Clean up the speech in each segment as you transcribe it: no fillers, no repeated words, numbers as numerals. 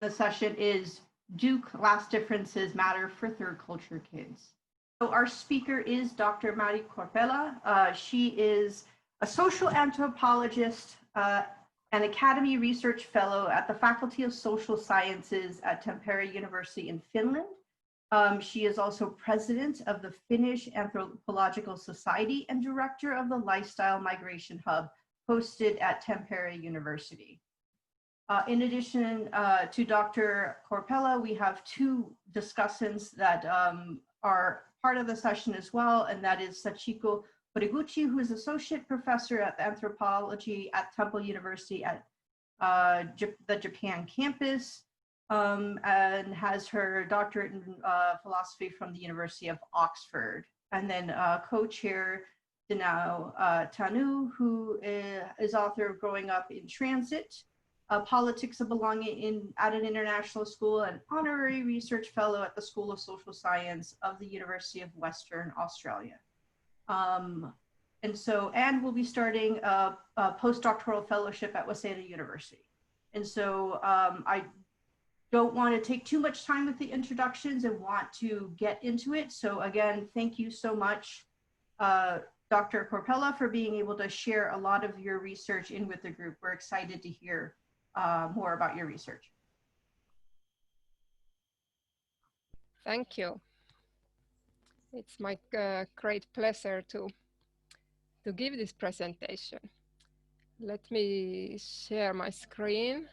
The session is Do Class Differences Matter for Third Culture Kids? So our speaker is Dr. Mari Korpela. She is a social anthropologist, an Academy Research Fellow at the Faculty of Social Sciences at Tampere University in Finland. She is also president of the Finnish Anthropological Society and director of the Lifestyle Migration Hub hosted at Tampere University. In addition to Dr. Korpela, we have two discussants that are part of the session as well, and that is Sachiko Horiguchi, who is associate professor at anthropology at Temple University at the Japan campus, and has her doctorate in philosophy from the University of Oxford. And then co-chair Danau, Tanu, who is author of Growing Up in Transit, Politics of Belonging at an International School, and honorary research fellow at the School of Social Science of the University of Western Australia. And we'll be starting a postdoctoral fellowship at Waseda University. And so I don't want to take too much time with the introductions and want to get into it. So again, thank you so much, Dr. Korpela, for being able to share a lot of your research in with the group. We're excited to hear more about your research. Thank you. It's my great pleasure to give this presentation. Let me share my screen.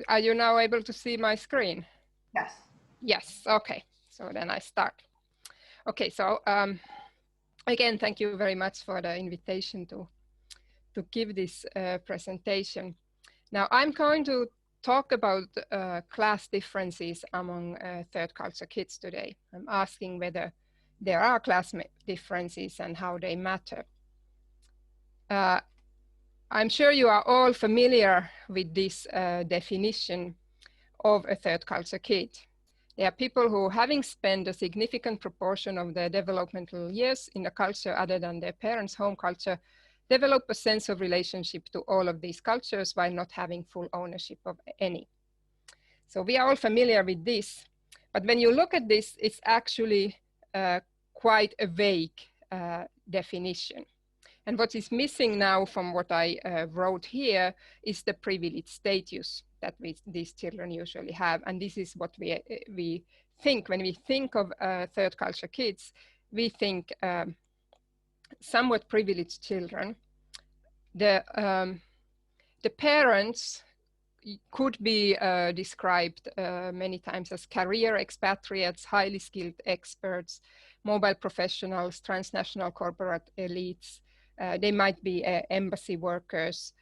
Are you now able to see my screen? Yes. Yes, okay. So then I start. Okay, so again, thank you very much for the invitation to give this presentation. Now I'm going to talk about class differences among third culture kids today. I'm asking whether there are class differences and how they matter. I'm sure you are all familiar with this definition of a third culture kid. They are people who, having spent a significant proportion of their developmental years in a culture other than their parents' home culture, develop a sense of relationship to all of these cultures while not having full ownership of any. So we are all familiar with this, but when you look at this, it's actually quite a vague definition. And what is missing now from what I wrote here is the privileged status that these children usually have. And this is what we think when we think of third culture kids. We think somewhat privileged children. The parents could be described many times as career expatriates, highly skilled experts, mobile professionals, transnational corporate elites. They might be embassy workers.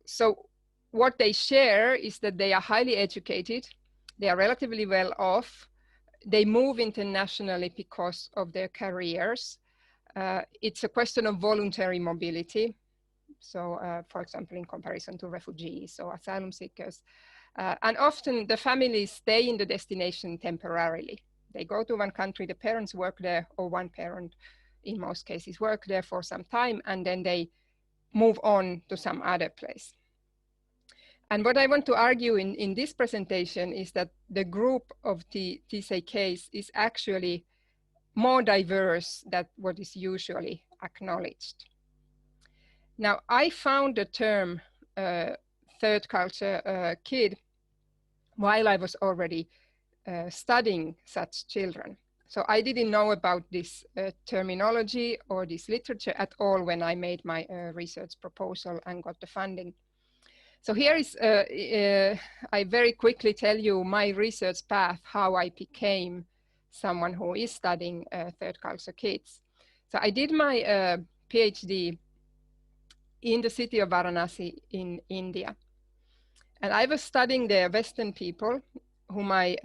So what they share is that they are highly educated, they are relatively well off, they move internationally because of their careers. It's a question of voluntary mobility. So for example, in comparison to refugees or asylum seekers. And often the families stay in the destination temporarily. They go to one country, the parents work there, or one parent in most cases work there for some time, and then they move on to some other place. And what I want to argue in this presentation is that the group of the TCKs is actually more diverse than what is usually acknowledged. Now, I found the term third culture kid while I was already studying such children. So I didn't know about this terminology or this literature at all when I made my research proposal and got the funding. So here is, I very quickly tell you my research path, how I became someone who is studying third culture kids. So I did my PhD in the city of Varanasi in India. And I was studying the Western people whom I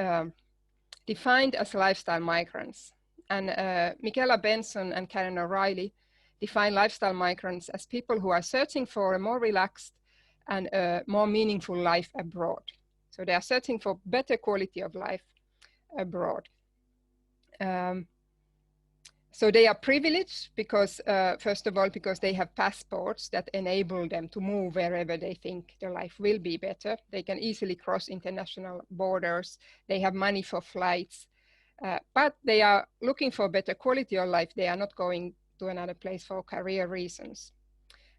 defined as lifestyle migrants. And Michaela Benson and Karen O'Reilly define lifestyle migrants as people who are searching for a more relaxed and a more meaningful life abroad. So they are searching for better quality of life abroad. So they are privileged because, first of all, because they have passports that enable them to move wherever they think their life will be better. They can easily cross international borders. They have money for flights, but they are looking for better quality of life. They are not going to another place for career reasons.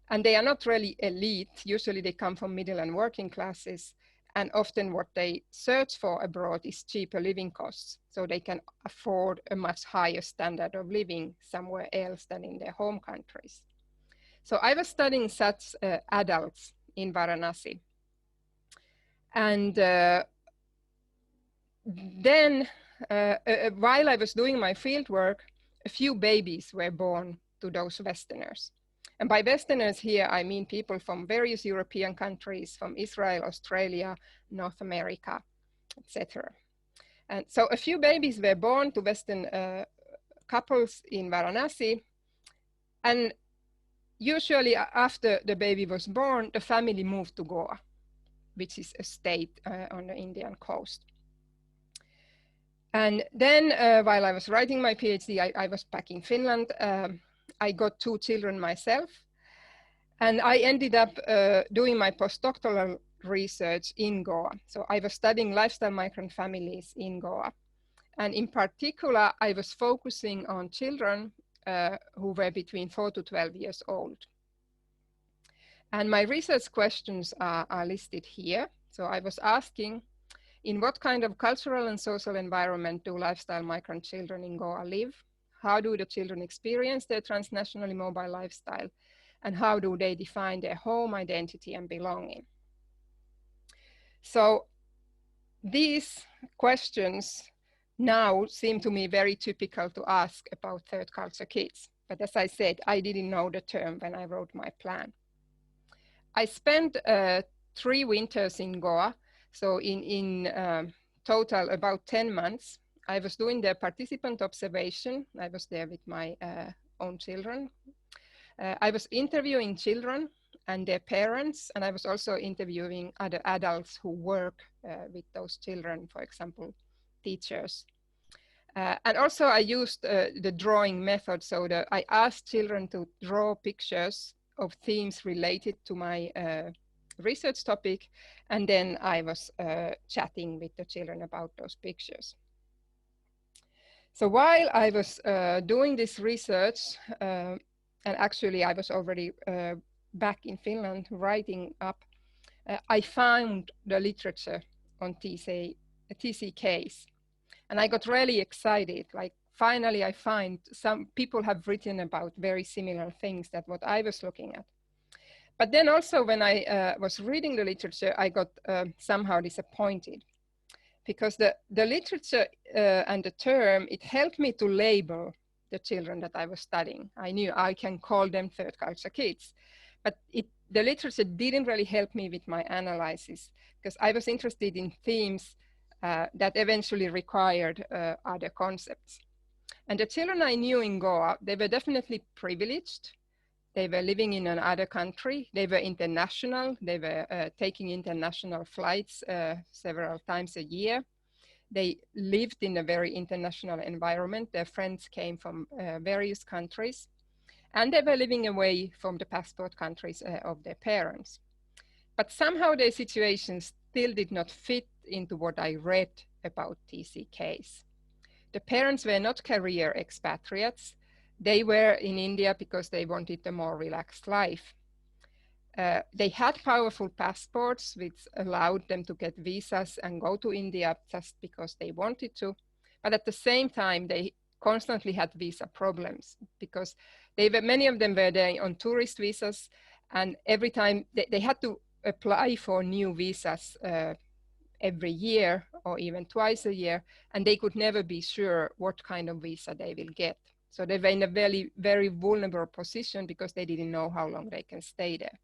And they are not really elite. Usually they come from middle and working classes. And often what they search for abroad is cheaper living costs. So they can afford a much higher standard of living somewhere else than in their home countries. So I was studying such adults in Varanasi. And then while I was doing my field work, a few babies were born to those Westerners. And by Westerners here, I mean people from various European countries, from Israel, Australia, North America, etc. And so a few babies were born to Western couples in Varanasi. And usually after the baby was born, the family moved to Goa, which is a state on the Indian coast. And then while I was writing my PhD, I was back in Finland. I got 2 children myself. And I ended up doing my postdoctoral research in Goa. So I was studying lifestyle migrant families in Goa. And in particular, I was focusing on children who were between 4 to 12 years old. And my research questions are listed here. So I was asking, in what kind of cultural and social environment do lifestyle migrant children in Goa live? How do the children experience their transnationally mobile lifestyle? And how do they define their home identity and belonging? So these questions now seem to me very typical to ask about third culture kids. But as I said, I didn't know the term when I wrote my plan. I spent 3 winters in Goa. So in total about 10 months. I was doing the participant observation. I was there with my own children. I was interviewing children and their parents, and I was also interviewing other adults who work with those children, for example, teachers. And also I used the drawing method, so that I asked children to draw pictures of themes related to my research topic, and then I was chatting with the children about those pictures. So while I was doing this research, and actually I was already back in Finland writing up, I found the literature on TCKs. And I got really excited, like finally I find some people have written about very similar things that what I was looking at. But then also when I was reading the literature, I got somehow disappointed, because the literature and the term, it helped me to label the children that I was studying. I knew I can call them third culture kids, but the literature didn't really help me with my analysis, because I was interested in themes that eventually required other concepts. And the children I knew in Goa, they were definitely privileged. They were living in another country. They were international. They were taking international flights several times a year. They lived in a very international environment. Their friends came from various countries, and they were living away from the passport countries of their parents. But somehow their situations still did not fit into what I read about TCKs. The parents were not career expatriates. They were in India because they wanted a more relaxed life. They had powerful passports, which allowed them to get visas and go to India just because they wanted to. But at the same time, they constantly had visa problems, because many of them were there on tourist visas, and every time they had to apply for new visas every year or even twice a year, and they could never be sure what kind of visa they will get. So they were in a very, very vulnerable position because they didn't know how long they can stay there.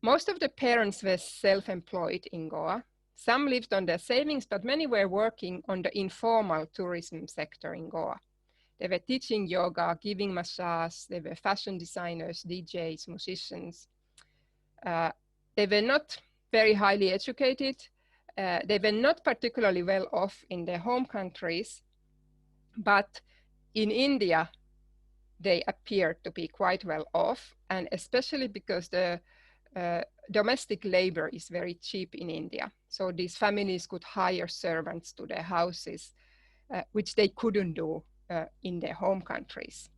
Most of the parents were self-employed in Goa. Some lived on their savings, but many were working on the informal tourism sector in Goa. They were teaching yoga, giving massage, they were fashion designers, DJs, musicians. They were not very highly educated, they were not particularly well off in their home countries, but in India, they appeared to be quite well off, and especially because the domestic labor is very cheap in India. So these families could hire servants to their houses, which they couldn't do in their home countries.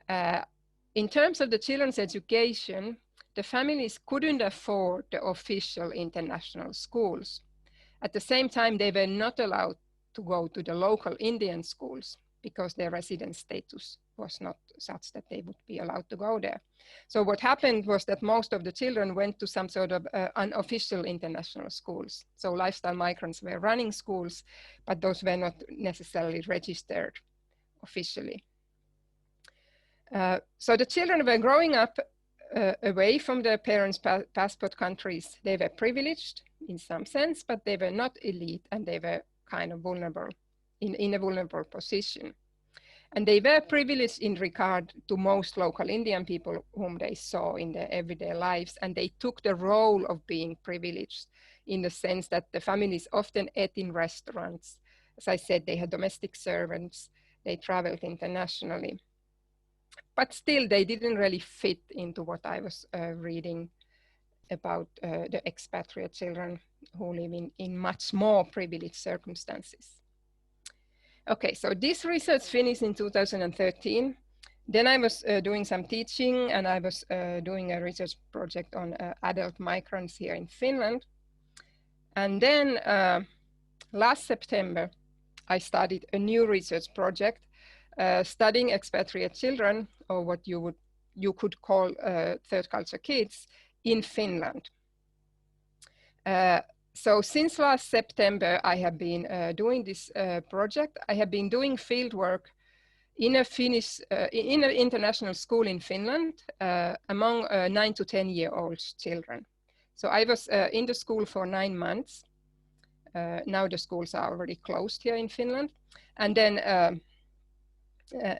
In terms of the children's education, the families couldn't afford the official international schools. At the same time, they were not allowed to go to the local Indian schools because their residence status was not such that they would be allowed to go there. So what happened was that most of the children went to some sort of unofficial international schools. So lifestyle migrants were running schools, but those were not necessarily registered officially. So the children were growing up away from their parents' passport countries. They were privileged in some sense, but they were not elite, and they were kind of vulnerable, in a vulnerable position. And they were privileged in regard to most local Indian people whom they saw in their everyday lives, and they took the role of being privileged in the sense that the families often ate in restaurants. As I said, they had domestic servants, they traveled internationally. But still, they didn't really fit into what I was reading about the expatriate children who live in much more privileged circumstances. Okay, so this research finished in 2013. Then I was doing some teaching, and I was doing a research project on adult migrants here in Finland. And then last September, I started a new research project studying expatriate children, or what you could call third culture kids, in Finland. So since last September, I have been doing this project. I have been doing field work in a Finnish, in an international school in Finland among 9 to 10-year-old children. So I was in the school for 9 months. Now the schools are already closed here in Finland. And then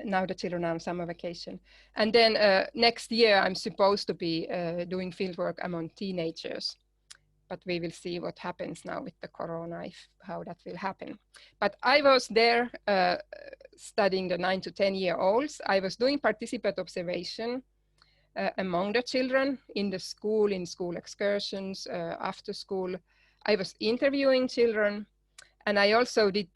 now the children are on summer vacation. And then next year, I'm supposed to be doing fieldwork among teenagers. But we will see what happens now with the corona, how that will happen. But I was there studying the 9 to 10-year-olds. I was doing participant observation among the children in the school, in school excursions, after school. I was interviewing children. And I also did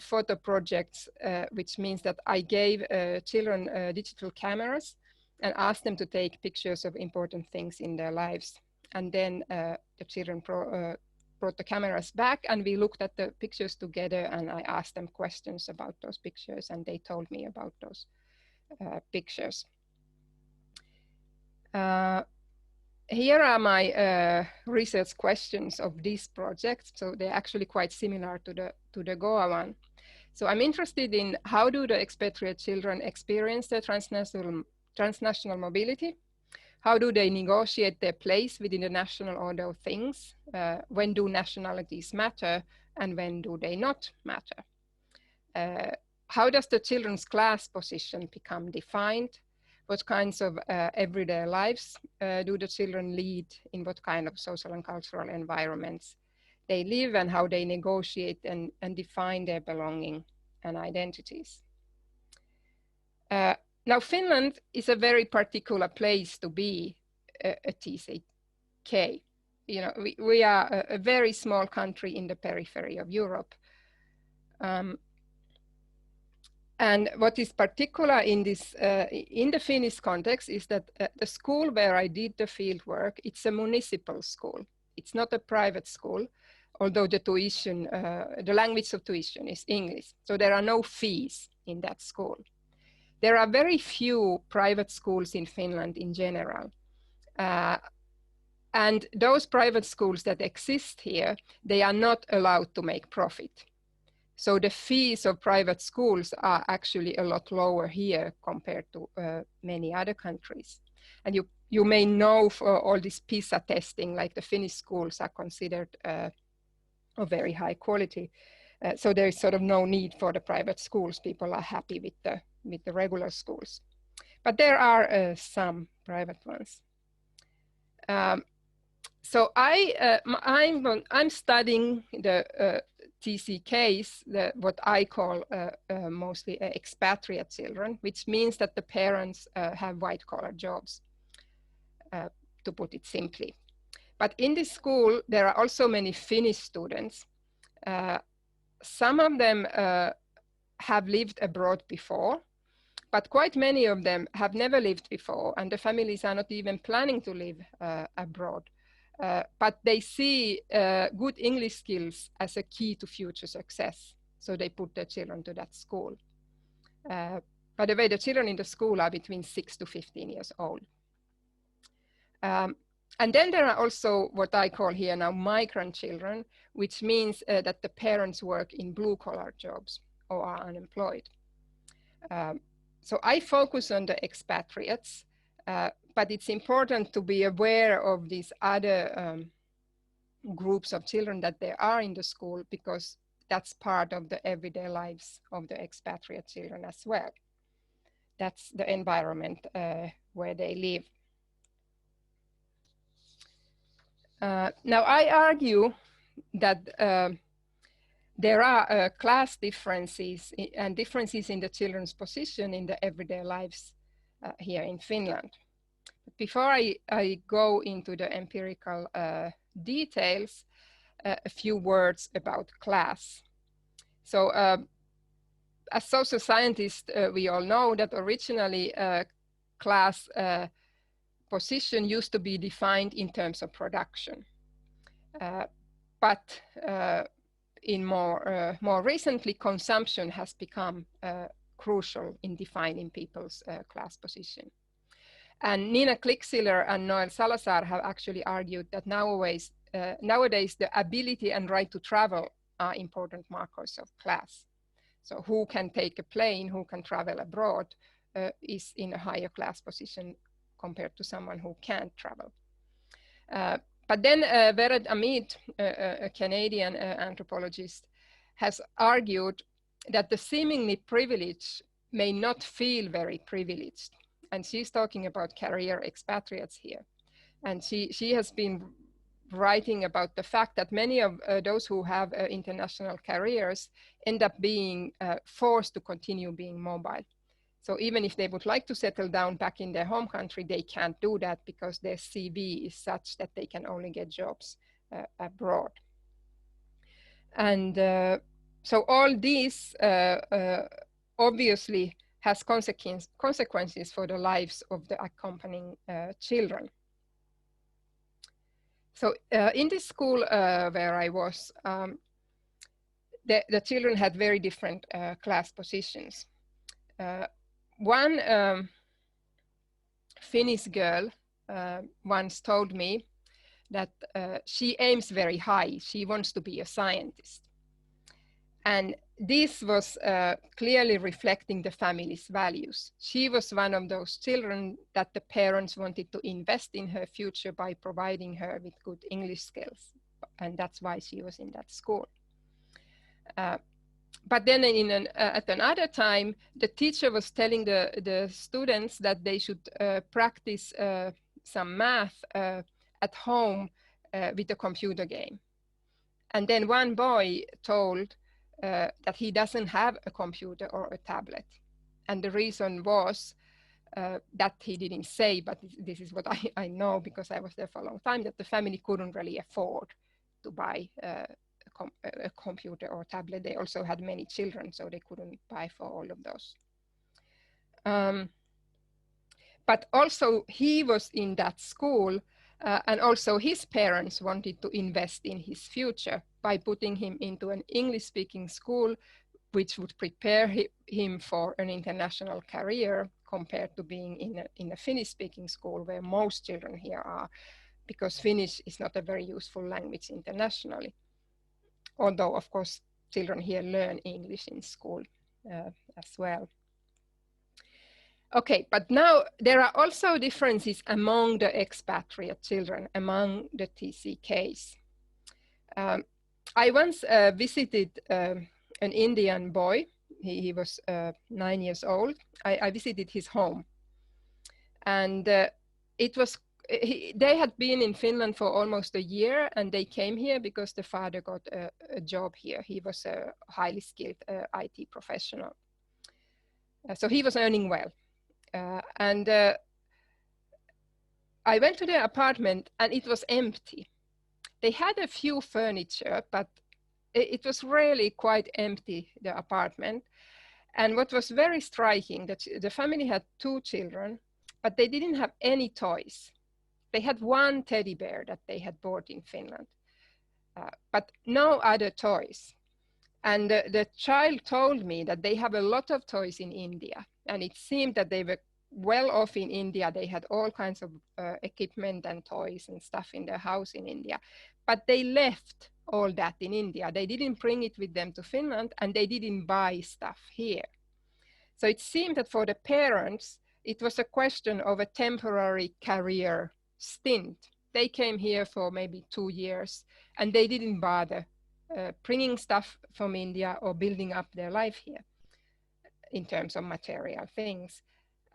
photo projects, which means that I gave children digital cameras and asked them to take pictures of important things in their lives. And then the children brought the cameras back, and we looked at the pictures together, and I asked them questions about those pictures, and they told me about those pictures. Here are my research questions of this project. So they're actually quite similar to the Goa one. So I'm interested in how do the expatriate children experience their transnational mobility? How do they negotiate their place within the national order of things? When do nationalities matter, and when do they not matter? How does the children's class position become defined? What kinds of everyday lives do the children lead, in what kind of social and cultural environments they live, and how they negotiate and define their belonging and identities? Now, Finland is a very particular place to be a TCK. You know, we are a very small country in the periphery of Europe. And what is particular in this, in the Finnish context, is that the school where I did the field work, it's a municipal school. It's not a private school, although the tuition, the language of tuition is English. So there are no fees in that school. There are very few private schools in Finland in general. And those private schools that exist here, they are not allowed to make profit. So the fees of private schools are actually a lot lower here compared to many other countries. And you may know for all this PISA testing, like the Finnish schools are considered of very high quality. So there is sort of no need for the private schools. People are happy with the regular schools. But there are some private ones. So I'm studying the TCKs, what I call mostly expatriate children, which means that the parents have white-collar jobs, to put it simply. But in this school, there are also many Finnish students. Some of them have lived abroad before, but quite many of them have never lived before, and the families are not even planning to live abroad. But they see good English skills as a key to future success. So they put their children to that school. By the way, the children in the school are between 6 to 15 years old. And then there are also what I call here now migrant children, which means that the parents work in blue-collar jobs or are unemployed. So I focus on the expatriates, but it's important to be aware of these other groups of children that there are in the school, because that's part of the everyday lives of the expatriate children as well. That's the environment where they live. Now I argue that there are class differences and differences in the children's position in the everyday lives here in Finland. Before I go into the empirical details, a few words about class. So as social scientists, we all know that originally class position used to be defined in terms of production. But in more recently, consumption has become crucial in defining people's class position. And Nina Klicksiller and Noel Salazar have actually argued that nowadays the ability and right to travel are important markers of class. So who can take a plane, who can travel abroad, is in a higher class position compared to someone who can't travel. But then Vered Amit, a Canadian anthropologist, has argued that the seemingly privileged may not feel very privileged. And she's talking about career expatriates here. And she has been writing about the fact that many of those who have international careers end up being forced to continue being mobile. So even if they would like to settle down back in their home country, they can't do that because their CV is such that they can only get jobs abroad. And so all these obviously has consequences for the lives of the accompanying children. So in this school where I was, the children had very different class positions. One Finnish girl once told me that she aims very high. She wants to be a scientist. And this was clearly reflecting the family's values. She was one of those children that the parents wanted to invest in her future by providing her with good English skills. And that's why she was in that school. But then at another time, the teacher was telling the students that they should practice some math at home with a computer game. And then one boy told that he doesn't have a computer or a tablet. And the reason was that he didn't say, but this is what I know because I was there for a long time, that the family couldn't really afford to buy a computer or tablet. They also had many children, so they couldn't buy for all of those. But also he was in that school and also his parents wanted to invest in his future by putting him into an English-speaking school, which would prepare him for an international career compared to being in a Finnish-speaking school where most children here are, because Finnish is not a very useful language internationally. Although, of course, children here learn English in school as well. Okay, but now there are also differences among the expatriate children, among the TCKs. I once visited an Indian boy. He was 9 years old. I visited his home. And it was they had been in Finland for almost a year, and they came here because the father got a job here. He was a highly skilled IT professional. So he was earning well. And I went to their apartment and it was empty. They had a few furniture, but it was really quite empty, the apartment. And what was very striking, that the family had 2 children, but they didn't have any toys. They had 1 teddy bear that they had bought in Finland, but no other toys. And the child told me that they have a lot of toys in India, and it seemed that they were well off in India. They had all kinds of equipment and toys and stuff in their house in India, but they left all that in India. They didn't bring it with them to Finland, and they didn't buy stuff here. So it seemed that for the parents, it was a question of a temporary career stint. They came here for maybe 2 years, and they didn't bother bringing stuff from India or building up their life here in terms of material things.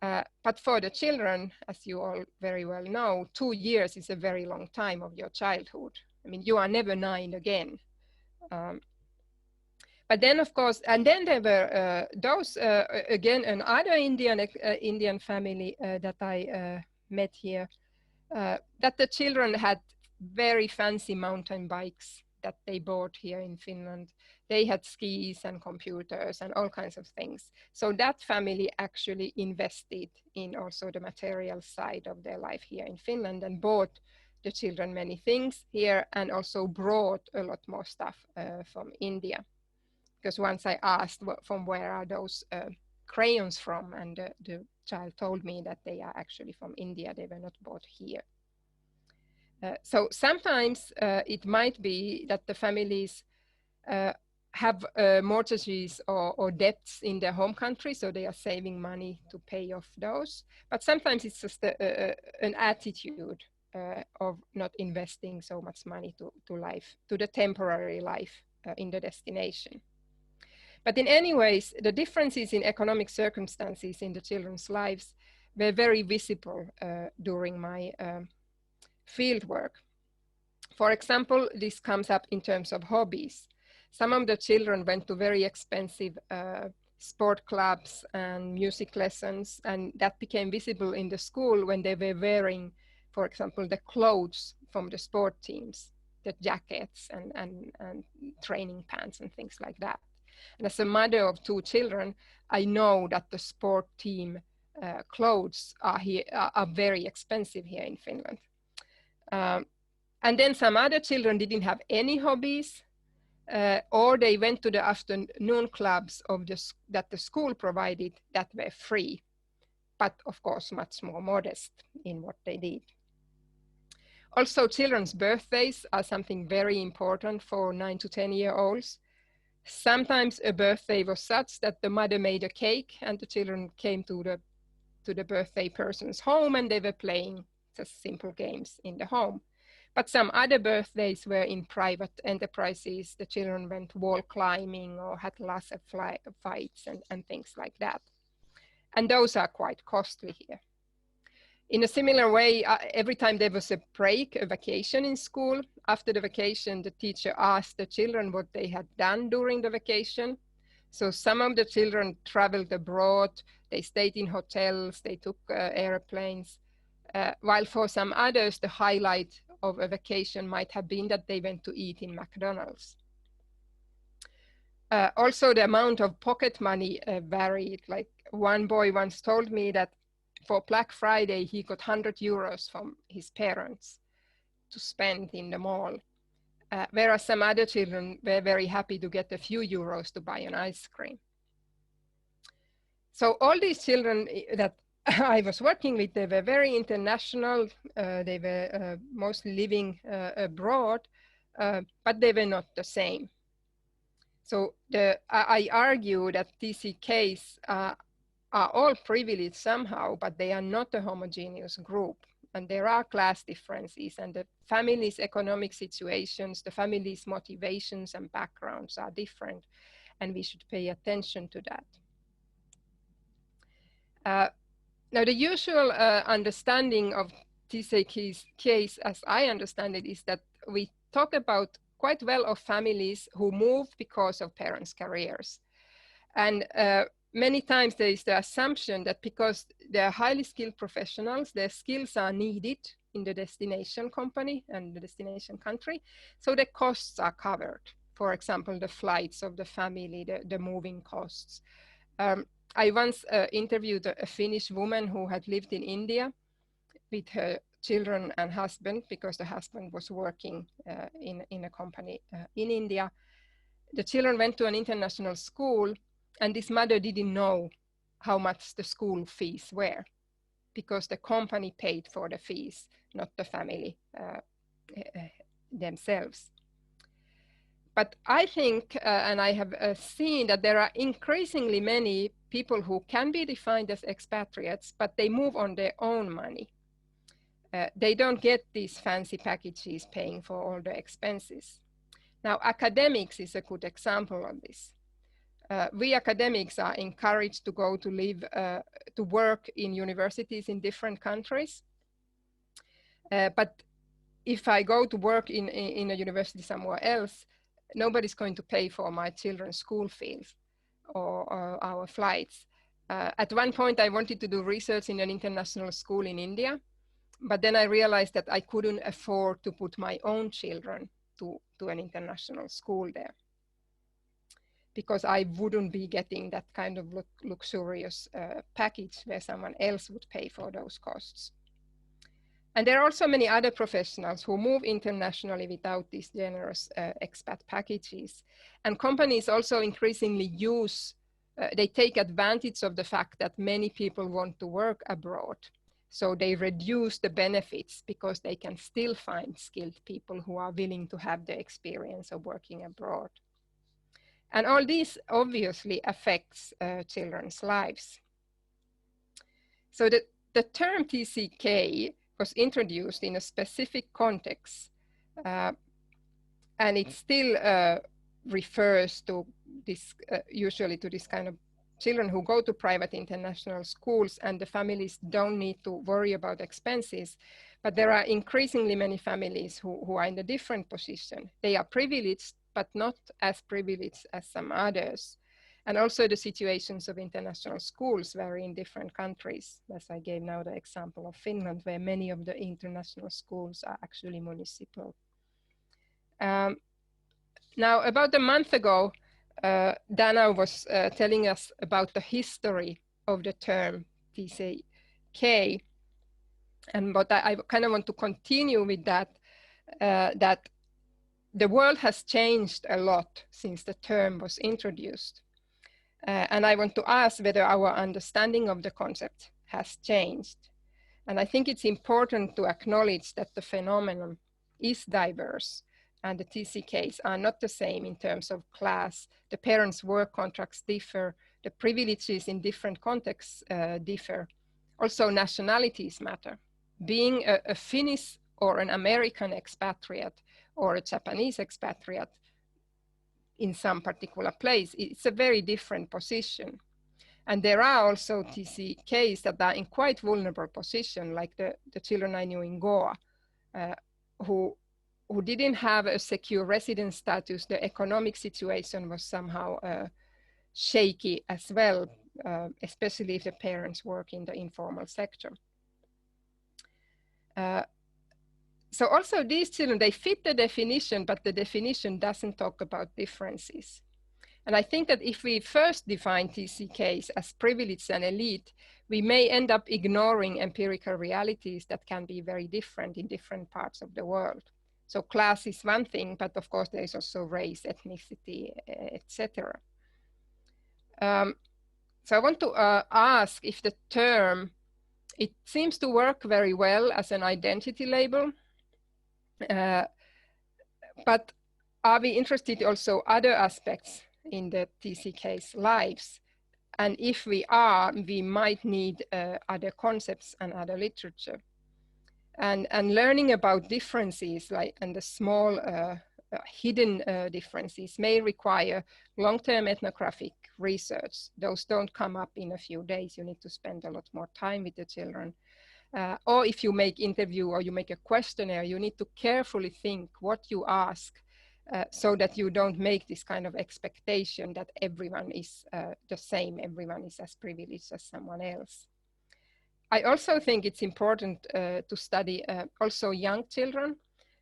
But for the children, as you all very well know, 2 years is a very long time of your childhood. I mean, you are never 9 again. But then, of course, and then there were those, again, another Indian family that I met here, that the children had very fancy mountain bikes that they bought here in Finland. They had skis and computers and all kinds of things. So that family actually invested in also the material side of their life here in Finland and bought the children many things here and also brought a lot more stuff from India. Because once I asked from where are those crayons from, and the child told me that they are actually from India, they were not bought here. So sometimes it might be that the families have mortgages or debts in their home country, so they are saving money to pay off those. But sometimes it's just an attitude of not investing so much money to life, to the temporary life in the destination. But in any ways, the differences in economic circumstances in the children's lives were very visible during my field work. For example, this comes up in terms of hobbies. Some of the children went to very expensive sport clubs and music lessons, and that became visible in the school when they were wearing, for example, the clothes from the sport teams, the jackets and training pants and things like that. And as a mother of 2 children, I know that the sport team clothes are very expensive here in Finland. And then some other children didn't have any hobbies, or they went to the afternoon clubs that the school provided that were free, but of course much more modest in what they did. Also, children's birthdays are something very important for 9 to 10-year-olds. Sometimes a birthday was such that the mother made a cake and the children came to the birthday person's home and they were playing just simple games in the home. But some other birthdays were in private enterprises. The children went wall climbing or had laser fights and things like that. And those are quite costly here. In a similar way, every time there was a break, a vacation in school, after the vacation, the teacher asked the children what they had done during the vacation. So some of the children traveled abroad, they stayed in hotels, they took airplanes, while for some others, the highlight of a vacation might have been that they went to eat in McDonald's. Also, the amount of pocket money varied. Like one boy once told me that for Black Friday, he got 100 euros from his parents to spend in the mall, whereas some other children were very happy to get a few euros to buy an ice cream. So all these children that I was working with, they were very international. They were mostly living abroad, but they were not the same. So I argue that TCKs are all privileged somehow, but they are not a homogeneous group. And there are class differences, and the family's economic situations, the family's motivations and backgrounds are different, and we should pay attention to that. Now, the usual understanding of TCKs, as I understand it, is that we talk about quite well of families who move because of parents' careers. And many times there is the assumption that because they're highly skilled professionals, their skills are needed in the destination company and the destination country, so the costs are covered. For example, the flights of the family, the moving costs. I once interviewed a Finnish woman who had lived in India with her children and husband, because the husband was working in a company in India. The children went to an international school, and this mother didn't know how much the school fees were, because the company paid for the fees, not the family themselves. But I think, and I have seen that there are increasingly many people who can be defined as expatriates, but they move on their own money. They don't get these fancy packages paying for all the expenses. Now, academics is a good example of this. We academics are encouraged to go to live, to work in universities in different countries. But if I go to work in a university somewhere else, nobody's going to pay for my children's school fees or our flights. At one point, I wanted to do research in an international school in India, but then I realized that I couldn't afford to put my own children to an international school there, because I wouldn't be getting that kind of luxurious package where someone else would pay for those costs. And there are also many other professionals who move internationally without these generous expat packages. And companies also increasingly they take advantage of the fact that many people want to work abroad. So they reduce the benefits because they can still find skilled people who are willing to have the experience of working abroad. And all this obviously affects children's lives. So the term TCK was introduced in a specific context, and it still refers to this, usually to this kind of children who go to private international schools, and the families don't need to worry about expenses. But there are increasingly many families who are in a different position. They are privileged, but not as privileged as some others. And also the situations of international schools vary in different countries, as I gave now the example of Finland, where many of the international schools are actually municipal. Now, about a month ago, Danau was telling us about the history of the term TCK. And but I kind of want to continue with that, that the world has changed a lot since the term was introduced. And I want to ask whether our understanding of the concept has changed. And I think it's important to acknowledge that the phenomenon is diverse, and the TCKs are not the same in terms of class. The parents' work contracts differ, the privileges in different contexts differ. Also, nationalities matter. Being a Finnish or an American expatriate or a Japanese expatriate in some particular place, it's a very different position. And there are also TCKs that are in quite vulnerable position, like the children I knew in Goa, who didn't have a secure residence status. The economic situation was somehow shaky as well, especially if the parents work in the informal sector. So also these children, they fit the definition, but the definition doesn't talk about differences. And I think that if we first define TCKs as privileged and elite, we may end up ignoring empirical realities that can be very different in different parts of the world. So class is one thing, but of course there is also race, ethnicity, etc. So I want to ask if the term, it seems to work very well as an identity label, but are we interested also other aspects in the TCK's lives? And if we are, we might need other concepts and other literature. And learning about differences, and the small hidden differences may require long-term ethnographic research. Those don't come up in a few days. You need to spend a lot more time with the children. Or if you make interview or you make a questionnaire, you need to carefully think what you ask so that you don't make this kind of expectation that everyone is the same, everyone is as privileged as someone else. I also think it's important to study also young children,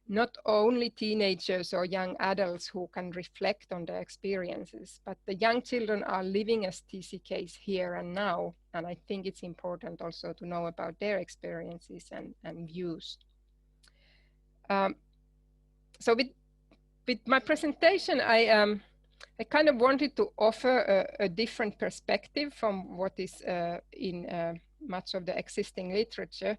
not only teenagers or young adults who can reflect on their experiences, but the young children are living as TCKs here and now. And I think it's important also to know about their experiences and views. So with my presentation, I kind of wanted to offer a different perspective from what is in much of the existing literature.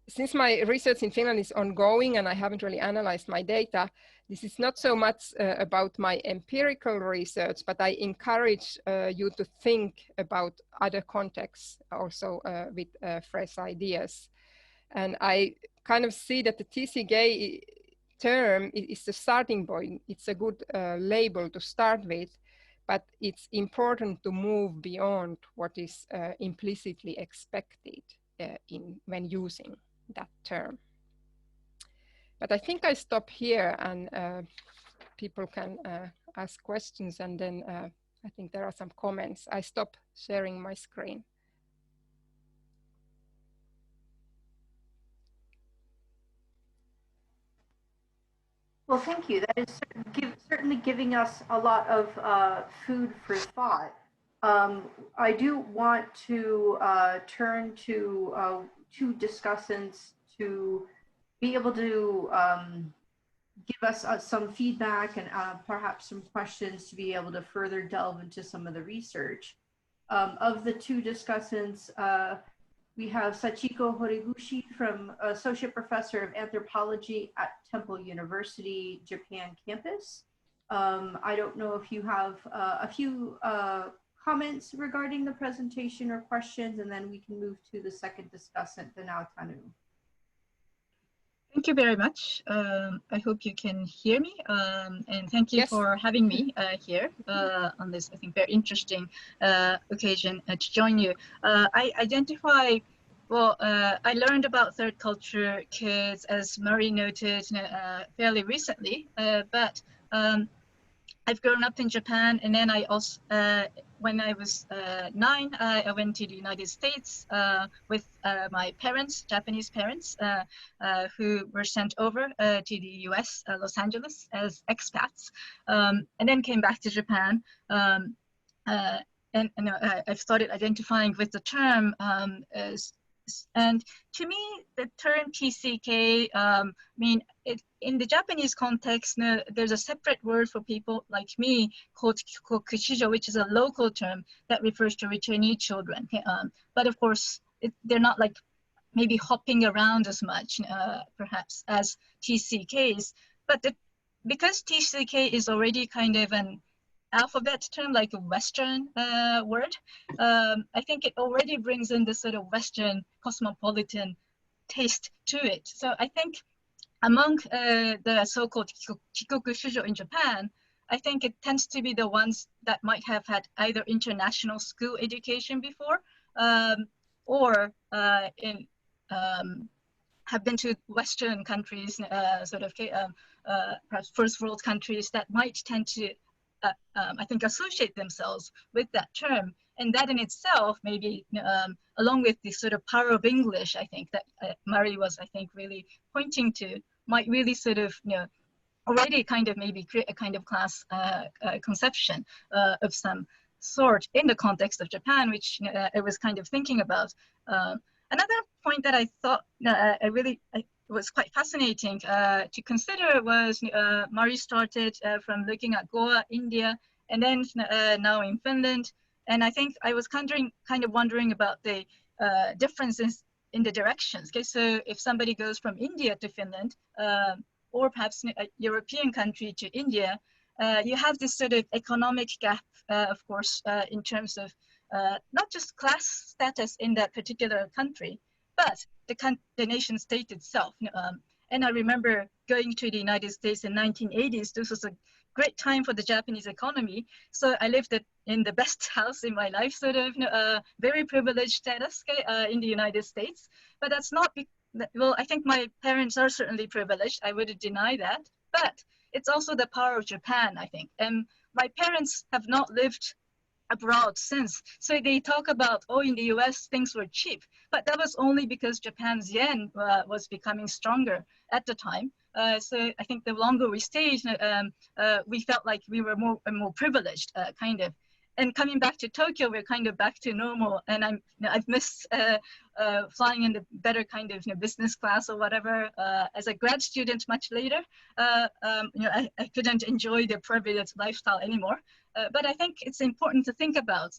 Since my research in Finland is ongoing and I haven't really analyzed my data, this is not so much about my empirical research, but I encourage you to think about other contexts also with fresh ideas. And I kind of see that the TCK term is the starting point. It's a good label to start with, but it's important to move beyond what is implicitly expected when using that term. But I think I stop here and people can ask questions, and then I think there are some comments. I stop sharing my screen. Well, thank you. That is certainly giving us a lot of food for thought. I do want to turn to two discussants to be able to give us some feedback and perhaps some questions to be able to further delve into some of the research. Of the two discussants, we have Sachiko Horiguchi, from Associate Professor of Anthropology at Temple University, Japan campus. I don't know if you have a few comments regarding the presentation or questions, and then we can move to the second discussant, Danau Tanu. Thank you very much. I hope you can hear me, and thank you for having me here on this, I think, very interesting occasion to join you. I identify, well, I learned about third culture kids, as Mari noted, fairly recently, but I've grown up in Japan, and then I also, when I was 9, I went to the United States with my parents, Japanese parents, who were sent over to the US, Los Angeles, as expats, and then came back to Japan. And I've started identifying with the term and to me, the term TCK, I mean, in the Japanese context, there's a separate word for people like me called kikokushijo, which is a local term that refers to returnee children. But of course, they're not like maybe hopping around as much, perhaps, as TCKs. But because TCK is already kind of an alphabet term, like a Western word, I think it already brings in this sort of Western cosmopolitan taste to it. So I think among the so-called kikokushijo in Japan, I think it tends to be the ones that might have had either international school education before, or have been to Western countries, sort of perhaps first world countries that might tend to I think associate themselves with that term, and that in itself, maybe along with the sort of power of English, I think that Mari was, I think, really pointing to, might really sort of, already kind of maybe create a kind of class conception of some sort in the context of Japan, which I was kind of thinking about. Another point that I thought was quite fascinating to consider was Mari started from looking at Goa, India, and then now in Finland. And I think I was kind of wondering about the differences in the directions. Okay, so if somebody goes from India to Finland, or perhaps a European country to India, you have this sort of economic gap, of course, in terms of not just class status in that particular country, but the nation state itself. And I remember going to the United States in 1980s. This was a great time for the Japanese economy. So I lived in the best house in my life, sort of, very privileged status in the United States. But that's not, well, I think my parents are certainly privileged. I wouldn't deny that. But it's also the power of Japan, I think. And my parents have not lived abroad since. So they talk about, oh, in the US, things were cheap. But that was only because Japan's yen was becoming stronger at the time. So I think the longer we stayed, we felt like we were more privileged, kind of. And coming back to Tokyo, we're kind of back to normal. And I've missed flying in the better kind of business class or whatever. As a grad student, much later, I couldn't enjoy the privileged lifestyle anymore. But I think it's important to think about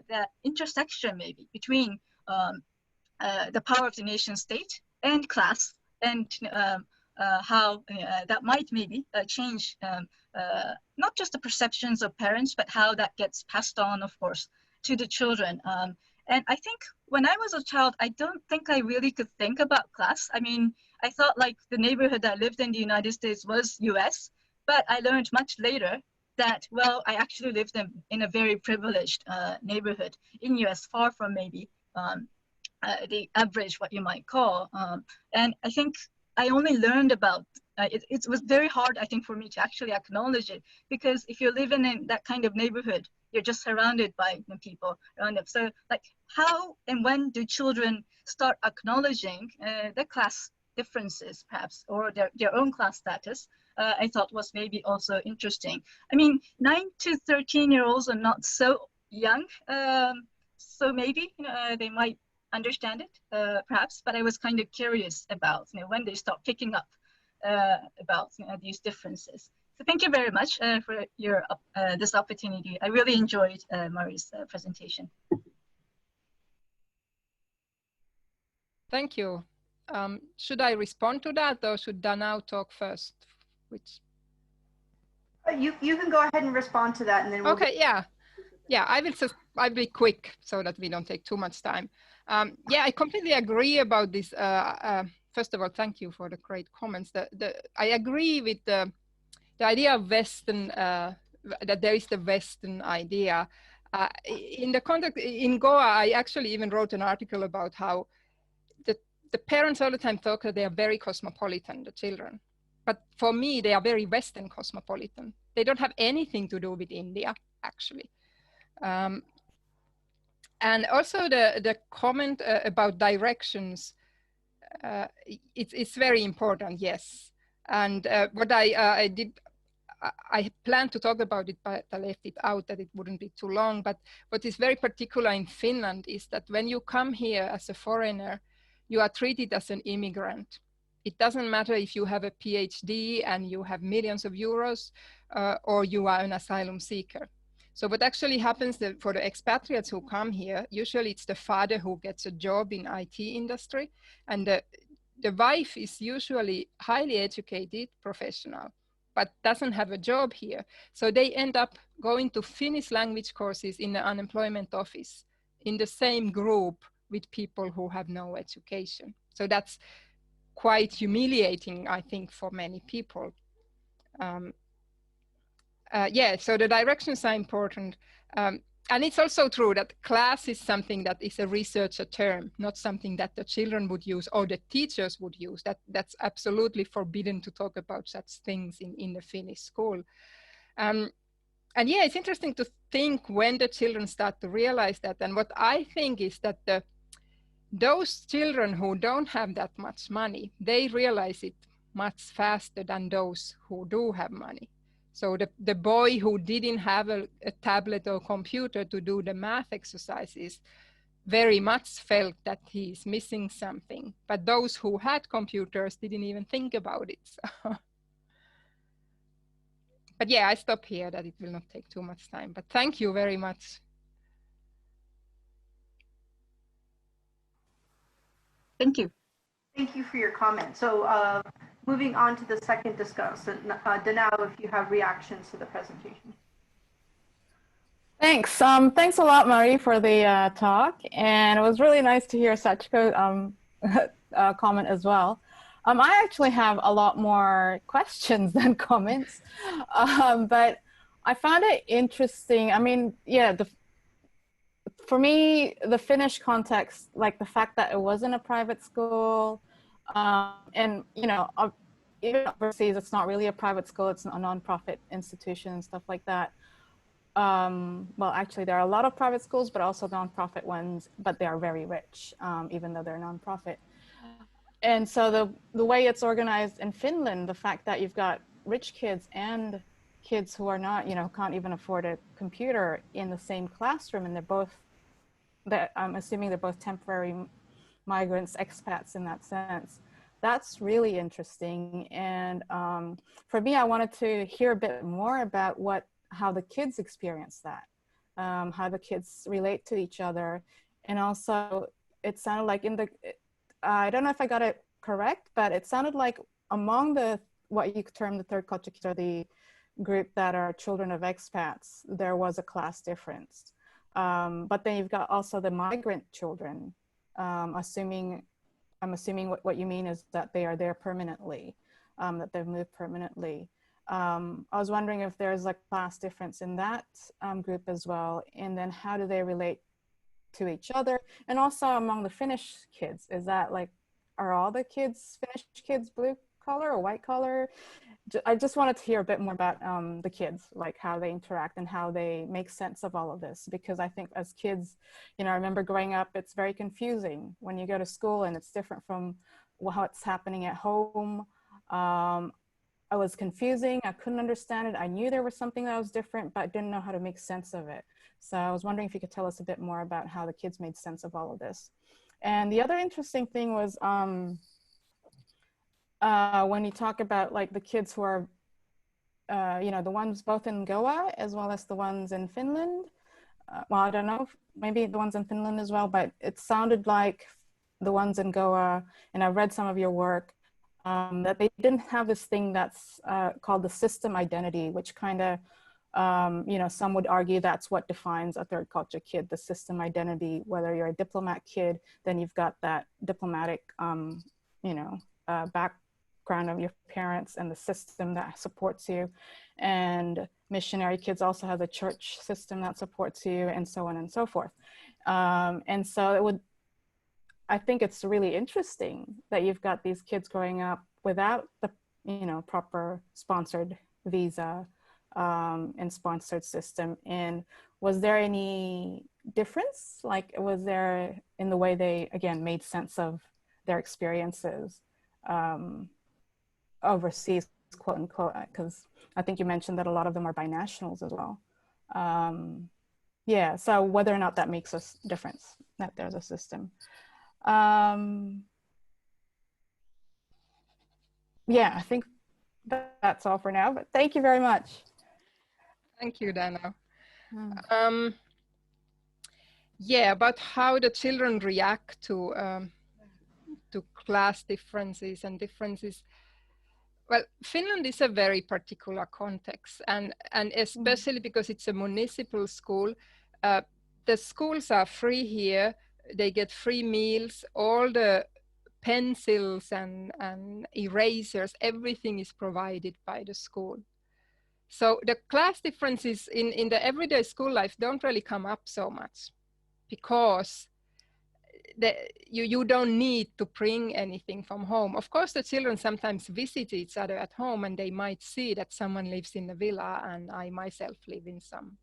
that intersection maybe between the power of the nation state and class, and how that might maybe change not just the perceptions of parents, but how that gets passed on, of course, to the children. And I think when I was a child, I don't think I really could think about class. I mean, I thought like the neighborhood I lived in the United States was US, but I learned much later that, well, I actually lived in a very privileged neighborhood in US, far from maybe the average, what you might call. And I think I only learned about, it was very hard, I think, for me to actually acknowledge it, because if you're living in that kind of neighborhood, you're just surrounded by people around them. So like, how and when do children start acknowledging the class differences, perhaps, or their own class status? I thought was maybe also interesting. I mean, 9 to 13-year-olds are not so young, so maybe they might understand it, perhaps. But I was kind of curious about when they start picking up about these differences. So thank you very much for your this opportunity. I really enjoyed Mari's presentation. Thank you. Should I respond to that, or should Danau talk first? Which you can go ahead and respond to that, and then we'll okay, yeah. I'll be quick so that we don't take too much time. Yeah, I completely agree about this. First of all, thank you for the great comments. I agree with the idea of Western, that there is the Western idea. In the context in Goa, I actually even wrote an article about how the parents all the time talk that they are very cosmopolitan, the children. But for me, they are very Western cosmopolitan. They don't have anything to do with India, actually. And also the comment about directions, it's very important, yes. And what I did, I planned to talk about it, but I left it out that it wouldn't be too long. But what is very particular in Finland is that when you come here as a foreigner, you are treated as an immigrant. It doesn't matter if you have a PhD and you have millions of euros, or you are an asylum seeker. So what actually happens for the expatriates who come here, usually it's the father who gets a job in IT industry, and the wife is usually highly educated professional, but doesn't have a job here. So they end up going to Finnish language courses in the unemployment office in the same group with people who have no education. So that's quite humiliating, I think, for many people. Yeah, so the directions are important. And it's also true that class is something that is a researcher term, not something that the children would use or the teachers would use. That's absolutely forbidden to talk about such things in the Finnish school. And yeah, it's interesting to think when the children start to realize that. And what I think is that those children who don't have that much money, they realize it much faster than those who do have money. So the boy who didn't have a tablet or computer to do the math exercises very much felt that he's missing something. But those who had computers didn't even think about it. So. But yeah, I stop here, that it will not take too much time. But thank you very much. Thank you. Thank you for your comment. So moving on to the second discussant, Danau, if you have reactions to the presentation. Thanks. Thanks a lot, Mari, for the talk. And it was really nice to hear Sachiko comment as well. I actually have a lot more questions than comments, but I found it interesting. I mean, yeah, for me, the Finnish context, like the fact that it wasn't a private school, and you know, even overseas, it's not really a private school; it's a nonprofit institution and stuff like that. Well, actually, there are a lot of private schools, but also nonprofit ones, but they are very rich, even though they're nonprofit. And so the way it's organized in Finland, the fact that you've got rich kids and kids who are not, you know, can't even afford a computer in the same classroom, and I'm assuming they're both temporary migrants, expats in that sense. That's really interesting. And for me, I wanted to hear a bit more about how the kids experience that, how the kids relate to each other. And also, it sounded like I don't know if I got it correct, but it sounded like among what you term the third culture kids, or the group that are children of expats, there was a class difference. But then you've got also the migrant children. I'm assuming what you mean is that they are there permanently, that they've moved permanently. I was wondering if there's a class difference in that group as well, and then how do they relate to each other, and also among the Finnish kids. Is that like, are all the Finnish kids blue collar or white collar? I just wanted to hear a bit more about the kids, like how they interact and how they make sense of all of this, because I think as kids, you know, I remember growing up, it's very confusing when you go to school and it's different from what's happening at home. It was confusing. I couldn't understand it. I knew there was something that was different, but I didn't know how to make sense of it. So I was wondering if you could tell us a bit more about how the kids made sense of all of this. And the other interesting thing was when you talk about like the kids who are, you know, the ones both in Goa as well as the ones in Finland. Well, I don't know, maybe the ones in Finland as well, but it sounded like the ones in Goa, and I've read some of your work, that they didn't have this thing that's called the system identity, which kind of, you know, some would argue that's what defines a third culture kid, the system identity. Whether you're a diplomat kid, then you've got that diplomatic, you know, background of your parents and the system that supports you. And missionary kids also have the church system that supports you, and so on and so forth. And so I think it's really interesting that you've got these kids growing up without the, you know, proper sponsored visa and sponsored system. And was there any difference? Like, was there in the way they, again, made sense of their experiences overseas, quote unquote, because I think you mentioned that a lot of them are binationals as well. Yeah, so whether or not that makes a difference, that there's a system. Yeah, I think that's all for now, but thank you very much. Thank you, Danau. Yeah, about how the children react to class differences and differences. Well, Finland is a very particular context, and especially because it's a municipal school, the schools are free here. They get free meals, all the pencils and erasers, everything is provided by the school. So the class differences in the everyday school life don't really come up so much, because you don't need to bring anything from home. Of course, the children sometimes visit each other at home, and they might see that someone lives in a villa and I myself live in some.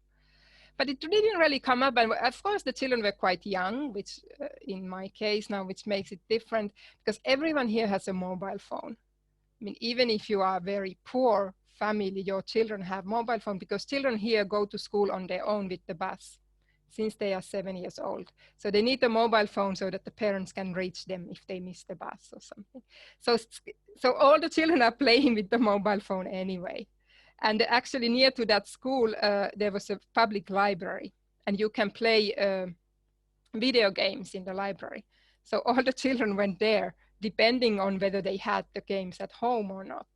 But it didn't really come up. And of course, the children were quite young, which in my case now, which makes it different, because everyone here has a mobile phone. I mean, even if you are a very poor family, your children have mobile phone, because children here go to school on their own with the bus since they are 7 years old. So they need a mobile phone so that the parents can reach them if they miss the bus or something. So all the children are playing with the mobile phone anyway. And actually near to that school, there was a public library, and you can play video games in the library. So all the children went there, depending on whether they had the games at home or not.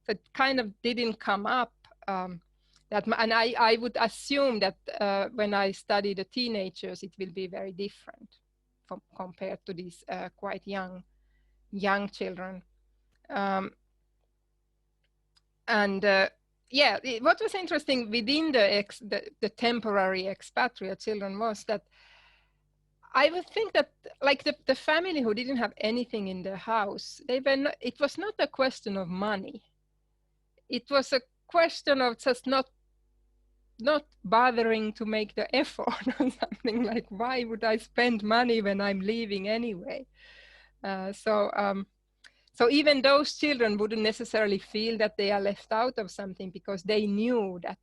So it kind of didn't come up. And I would assume that when I study the teenagers, it will be very different compared to these quite young children. Yeah, what was interesting within the temporary expatriate children was that I would think that, like, the family who didn't have anything in their house, it was not a question of money. It was a question of just not bothering to make the effort or something, like, why would I spend money when I'm leaving anyway? So even those children wouldn't necessarily feel that they are left out of something, because they knew that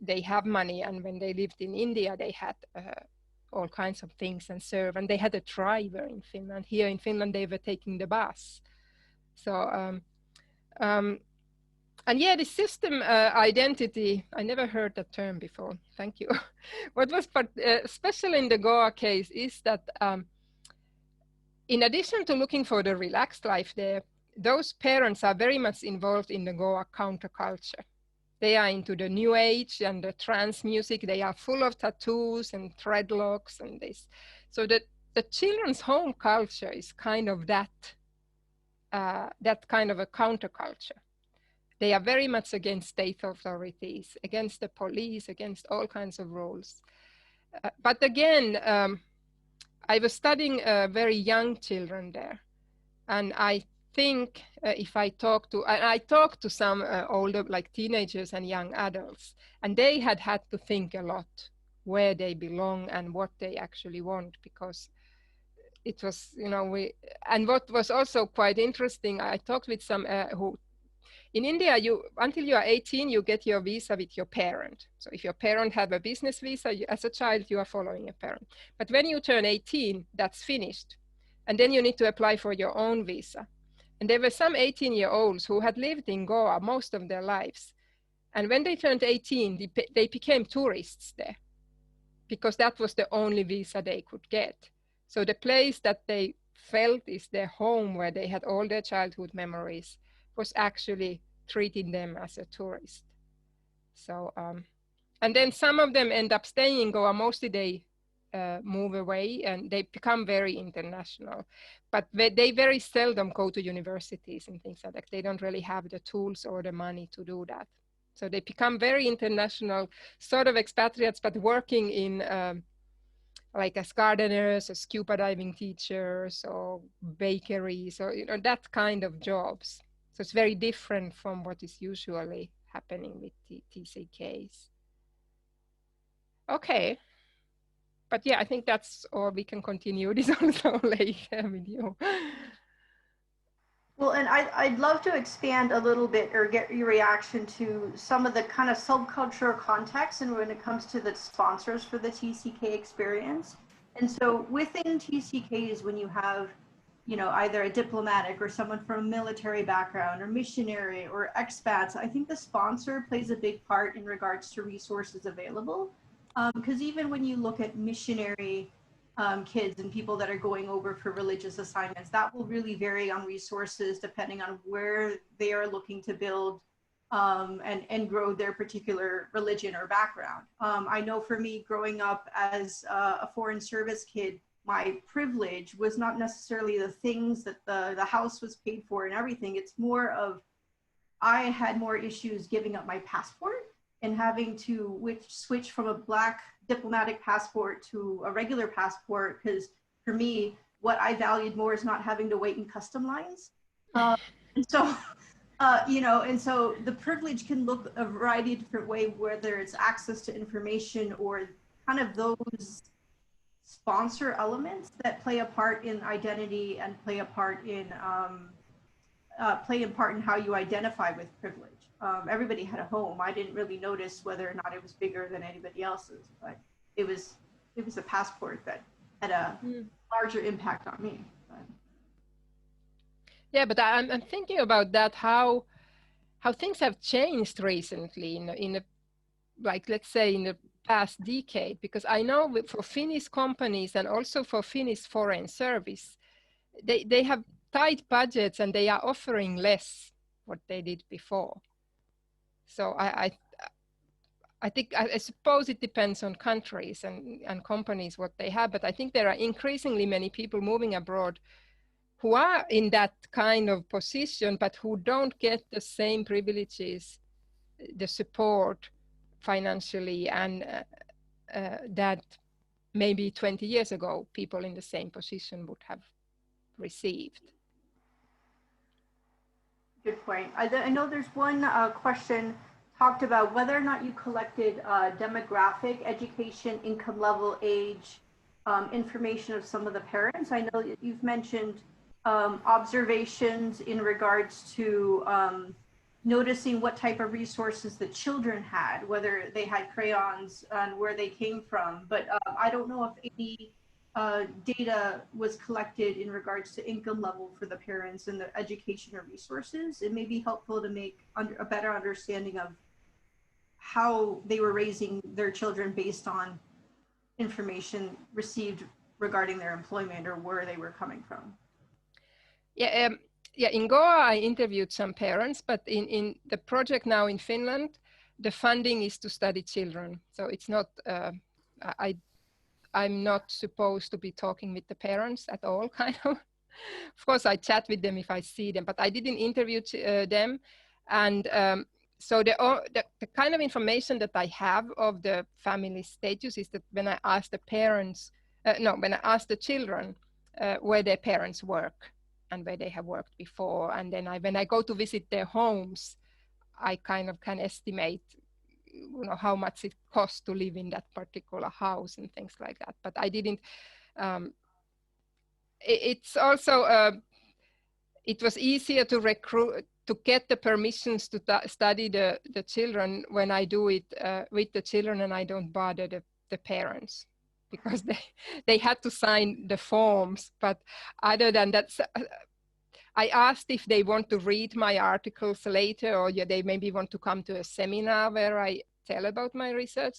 they have money, and when they lived in India, they had all kinds of things and serve, and they had a driver in Finland. Here in Finland, they were taking the bus. So, and yeah, the system identity, I never heard that term before, thank you. What was special in the Goa case is that in addition to looking for the relaxed life there, those parents are very much involved in the Goa counterculture. They are into the new age and the trance music. They are full of tattoos and dreadlocks and this. So that the children's home culture is kind of that kind of a counterculture. They are very much against state authorities, against the police, against all kinds of rules. But again, I was studying very young children there, and I think if I talk to some older, like teenagers and young adults, and they had to think a lot where they belong and what they actually want, because it was, and what was also quite interesting, I talked with some who, in India, until you are 18, you get your visa with your parent. So if your parent have a business visa, as a child, you are following a parent. But when you turn 18, that's finished. And then you need to apply for your own visa. And there were some 18-year-olds who had lived in Goa most of their lives. And when they turned 18, they became tourists there, because that was the only visa they could get. So the place that they felt is their home, where they had all their childhood memories, was actually treating them as a tourist. So, and then some of them end up staying in Goa. Mostly they move away and they become very international, but they very seldom go to universities and things like that. They don't really have the tools or the money to do that. So they become very international, sort of expatriates, but working in like as gardeners or scuba diving teachers or bakeries or that kind of jobs. So it's very different from what is usually happening with TCKs. Okay. But yeah, I think that's all. We can continue this also later with you. Well, and I'd love to expand a little bit or get your reaction to some of the kind of subcultural context and when it comes to the sponsors for the TCK experience. And so within TCKs, when you have, either a diplomatic or someone from a military background or missionary or expats, I think the sponsor plays a big part in regards to resources available. Because even when you look at missionary kids and people that are going over for religious assignments, that will really vary on resources depending on where they are looking to build and grow their particular religion or background. I know for me, growing up as a foreign service kid, my privilege was not necessarily the things that the house was paid for and everything. It's more of, I had more issues giving up my passport and having to switch from a Black diplomatic passport to a regular passport, because for me, what I valued more is not having to wait in custom lines. And so the privilege can look a variety of different ways, whether it's access to information or kind of those sponsor elements that play a part in identity and play a part in how you identify with privilege. Everybody had a home. I didn't really notice whether or not it was bigger than anybody else's, but it was a passport that had a larger impact on me. Yeah, but I'm thinking about that, how things have changed recently in like, let's say in the past decade, because I know for Finnish companies and also for Finnish foreign service, they have tight budgets and they are offering less what they did before. So I suppose it depends on countries and companies what they have, but I think there are increasingly many people moving abroad who are in that kind of position, but who don't get the same privileges, the support financially, and that maybe 20 years ago, people in the same position would have received. Good point. I know there's one question talked about whether or not you collected demographic, education, income level, age, information of some of the parents. I know you've mentioned observations in regards to noticing what type of resources the children had, whether they had crayons and where they came from. But I don't know if any data was collected in regards to income level for the parents and the education or resources. It may be helpful to make a better understanding of how they were raising their children based on information received regarding their employment or where they were coming from. Yeah, yeah. In Goa, I interviewed some parents, but in the project now in Finland, the funding is to study children. So it's not, I'm not supposed to be talking with the parents at all, kind of. Of course, I chat with them if I see them, but I didn't interview them. And so the kind of information that I have of the family status is that when I ask the parents, when I ask the children where their parents work and where they have worked before, and then when I go to visit their homes, I kind of can estimate, you know, how much it costs to live in that particular house and things like that. But I didn't. It's also it was easier to recruit, to get the permissions to study the children when I do it with the children, and I don't bother the parents, because they had to sign the forms. But other than that, I asked if they want to read my articles later, or they maybe want to come to a seminar where I tell about my research.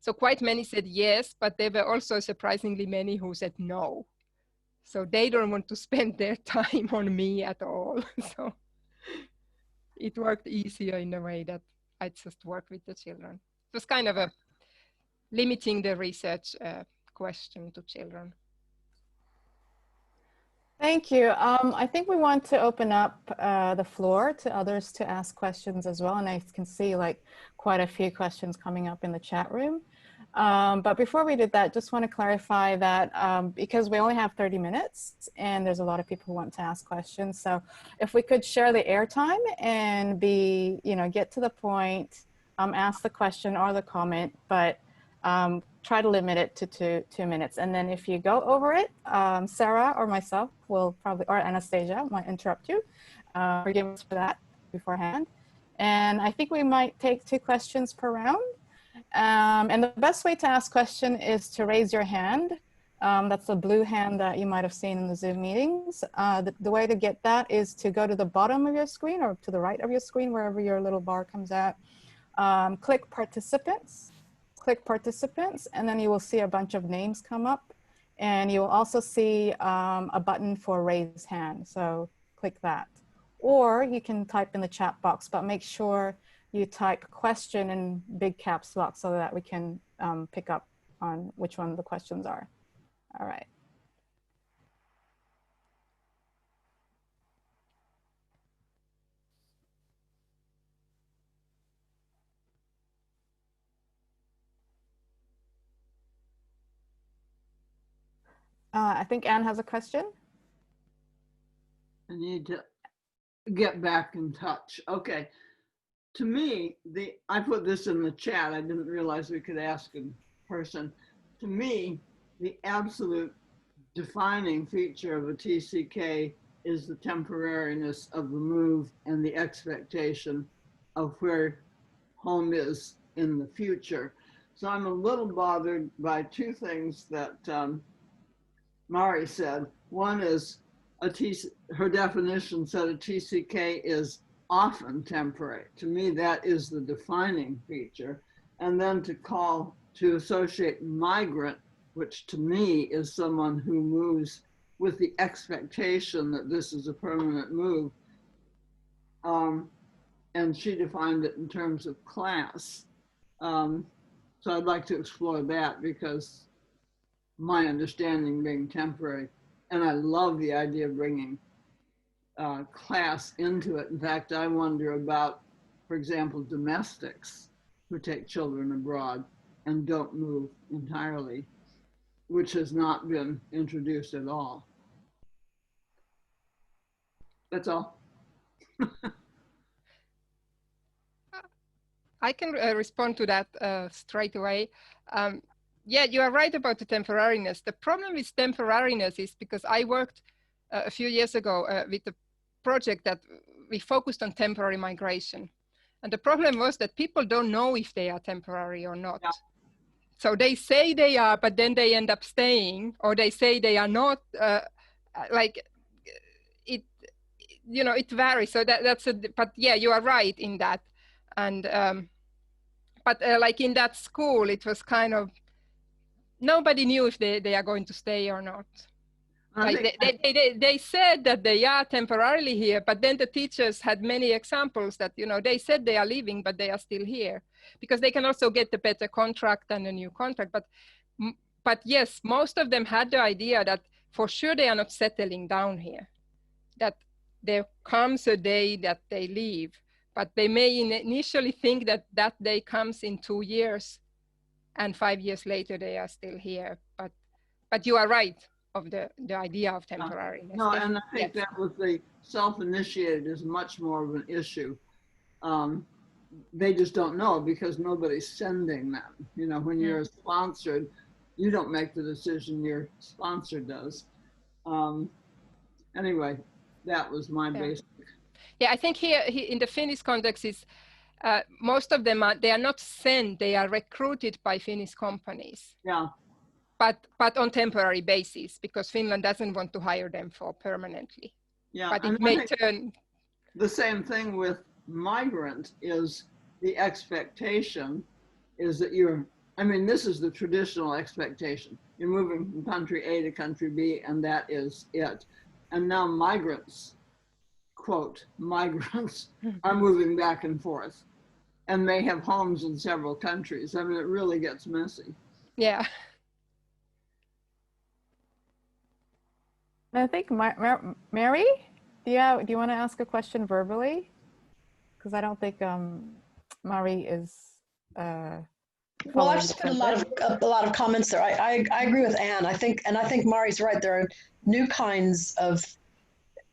So quite many said yes, but there were also surprisingly many who said no. So they don't want to spend their time on me at all. So it worked easier in a way that I just work with the children. It was kind of a limiting the research question to children. Thank you. I think we want to open up the floor to others to ask questions as well. And I can see like quite a few questions coming up in the chat room. But before we did that, just want to clarify that because we only have 30 minutes and there's a lot of people who want to ask questions. So if we could share the airtime and be, get to the point, ask the question or the comment, but try to limit it to two minutes. And then if you go over it, Sarah or myself will probably, or Anastasia might interrupt you. Forgive us for that beforehand. And I think we might take 2 questions per round. And the best way to ask question is to raise your hand. That's the blue hand that you might have seen in the Zoom meetings. The way to get that is to go to the bottom of your screen or to the right of your screen, wherever your little bar comes out. Click participants, and then you will see a bunch of names come up. And you will also see a button for raise hand. So click that. Or you can type in the chat box, but make sure you type question in big caps lock so that we can pick up on which one the questions are. All right. I think Anne has a question. I need to get back in touch. Okay. To me, I put this in the chat. I didn't realize we could ask in person. To me, the absolute defining feature of a TCK is the temporariness of the move and the expectation of where home is in the future. So I'm a little bothered by 2 things that Mari said. One is her definition said a TCK is often temporary. To me, that is the defining feature. And then to associate migrant, which to me is someone who moves with the expectation that this is a permanent move. And she defined it in terms of class. So I'd like to explore that, because my understanding being temporary and I love the idea of bringing class into it. In fact, I wonder about, for example, domestics who take children abroad and don't move entirely, which has not been introduced at all. That's all. I can respond to that straight away. Yeah, you are right about the temporariness. The problem with temporariness is because I worked a few years ago with a project that we focused on temporary migration. And the problem was that people don't know if they are temporary or not. Yeah. So they say they are, but then they end up staying, or they say they are not. Like it, you know, it varies. So that's a, but yeah, you are right in that. And but like in that school, it was kind of, nobody knew if they are going to stay or not. Like they said that they are temporarily here, but then the teachers had many examples that, you know, they said they are leaving, but they are still here because they can also get a better contract and a new contract. But yes, most of them had the idea that for sure they are not settling down here, that there comes a day that they leave, but they may initially think that that day comes in 2 years and 5 years later they are still here. But you are right of the idea of temporariness. No, and I think that with the self-initiated is much more of an issue. They just don't know because nobody's sending them. You know, when you're sponsored, you don't make the decision, your sponsor does. Anyway, that was my basic. Yeah, I think here in the Finnish context is most of them they are not sent, they are recruited by Finnish companies. Yeah. But on temporary basis, because Finland doesn't want to hire them for permanently. Yeah, but it may turn. The same thing with migrant is the expectation is that I mean, this is the traditional expectation. You're moving from country A to country B, and that is it. And now migrants, quote, migrants are moving back and forth and may have homes in several countries. I mean, it really gets messy. Yeah. I think Mary, do you want to ask a question verbally? Because I don't think Mari is. Well, I've spent a lot of comments there. I agree with Anne. I think Mari's right. There are new kinds of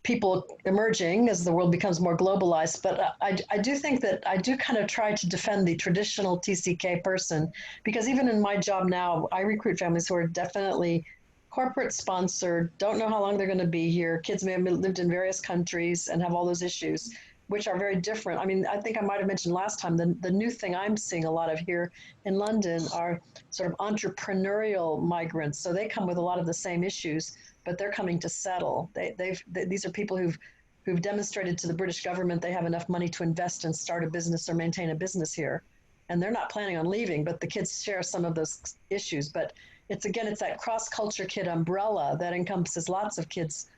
people emerging as the world becomes more globalized. But I do think that I do kind of try to defend the traditional TCK person, because even in my job now, I recruit families who are definitely corporate sponsored, don't know how long they're going to be here. Kids may have lived in various countries and have all those issues, which are very different. I mean, I think I might have mentioned last time, the new thing I'm seeing a lot of here in London are sort of entrepreneurial migrants. So they come with a lot of the same issues, but they're coming to settle. These are people who've demonstrated to the British government they have enough money to invest and start a business or maintain a business here. And they're not planning on leaving, but the kids share some of those issues. But it's that cross-culture kid umbrella that encompasses lots of kids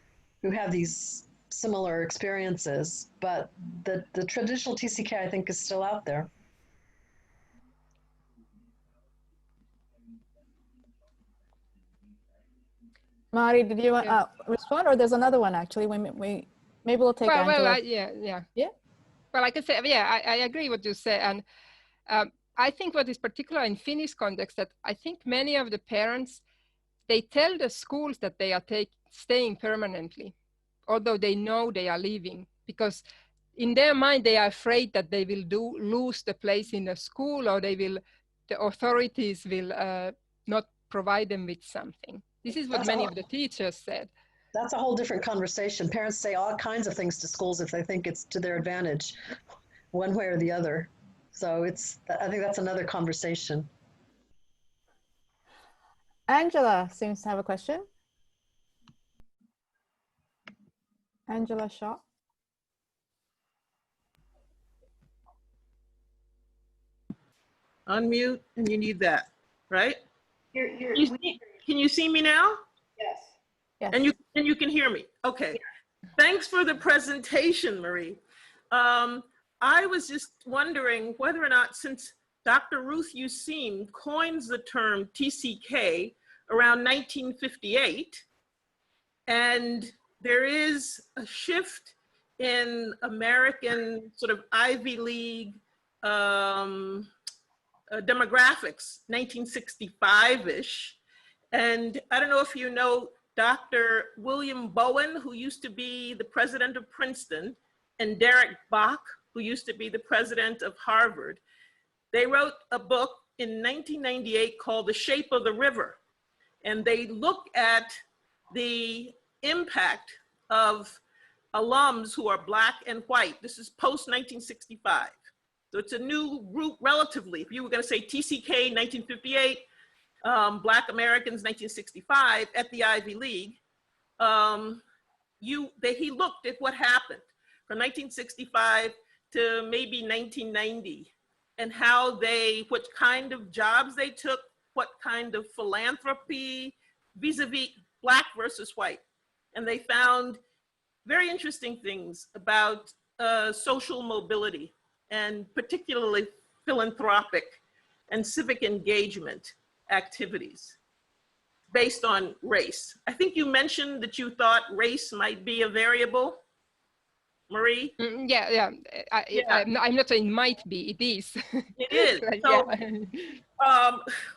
who have these similar experiences, but the traditional TCK, I think, is still out there. Mari, did you want to respond, or there's another one actually? Maybe we'll take Angela. Well, yeah. Well, like I said, yeah, I agree what you say, and I think what is particular in Finnish context that I think many of the parents, they tell the schools that they are staying permanently, although they know they are leaving, because in their mind they are afraid that they will lose the place in the school, or the authorities will not provide them with something. This is what many of the teachers said. That's a whole different conversation. Parents say all kinds of things to schools if they think it's to their advantage, one way or the other. So I think that's another conversation. Angela seems to have a question. Angela Shaw. Unmute, and you need that, right? Can you see me now? Yes. Yes. And you can hear me. Okay. Yeah. Thanks for the presentation, Marie. I was just wondering whether or not, since Dr. Ruth Useem coins the term TCK around 1958, And there is a shift in American sort of Ivy League demographics, 1965-ish. And I don't know if you know Dr. William Bowen, who used to be the president of Princeton, and Derek Bach, who used to be the president of Harvard. They wrote a book in 1998 called The Shape of the River. And they look at the impact of alums who are Black and white. This is post-1965. So it's a new group relatively. If you were going to say TCK 1958, Black Americans 1965 at the Ivy League, he looked at what happened from 1965 to maybe 1990 and how what kind of jobs they took, what kind of philanthropy vis-a-vis Black versus white. And they found very interesting things about social mobility and particularly philanthropic and civic engagement activities based on race. I think you mentioned that you thought race might be a variable, Marie? Yeah. I'm not saying might be, it is. It is. So,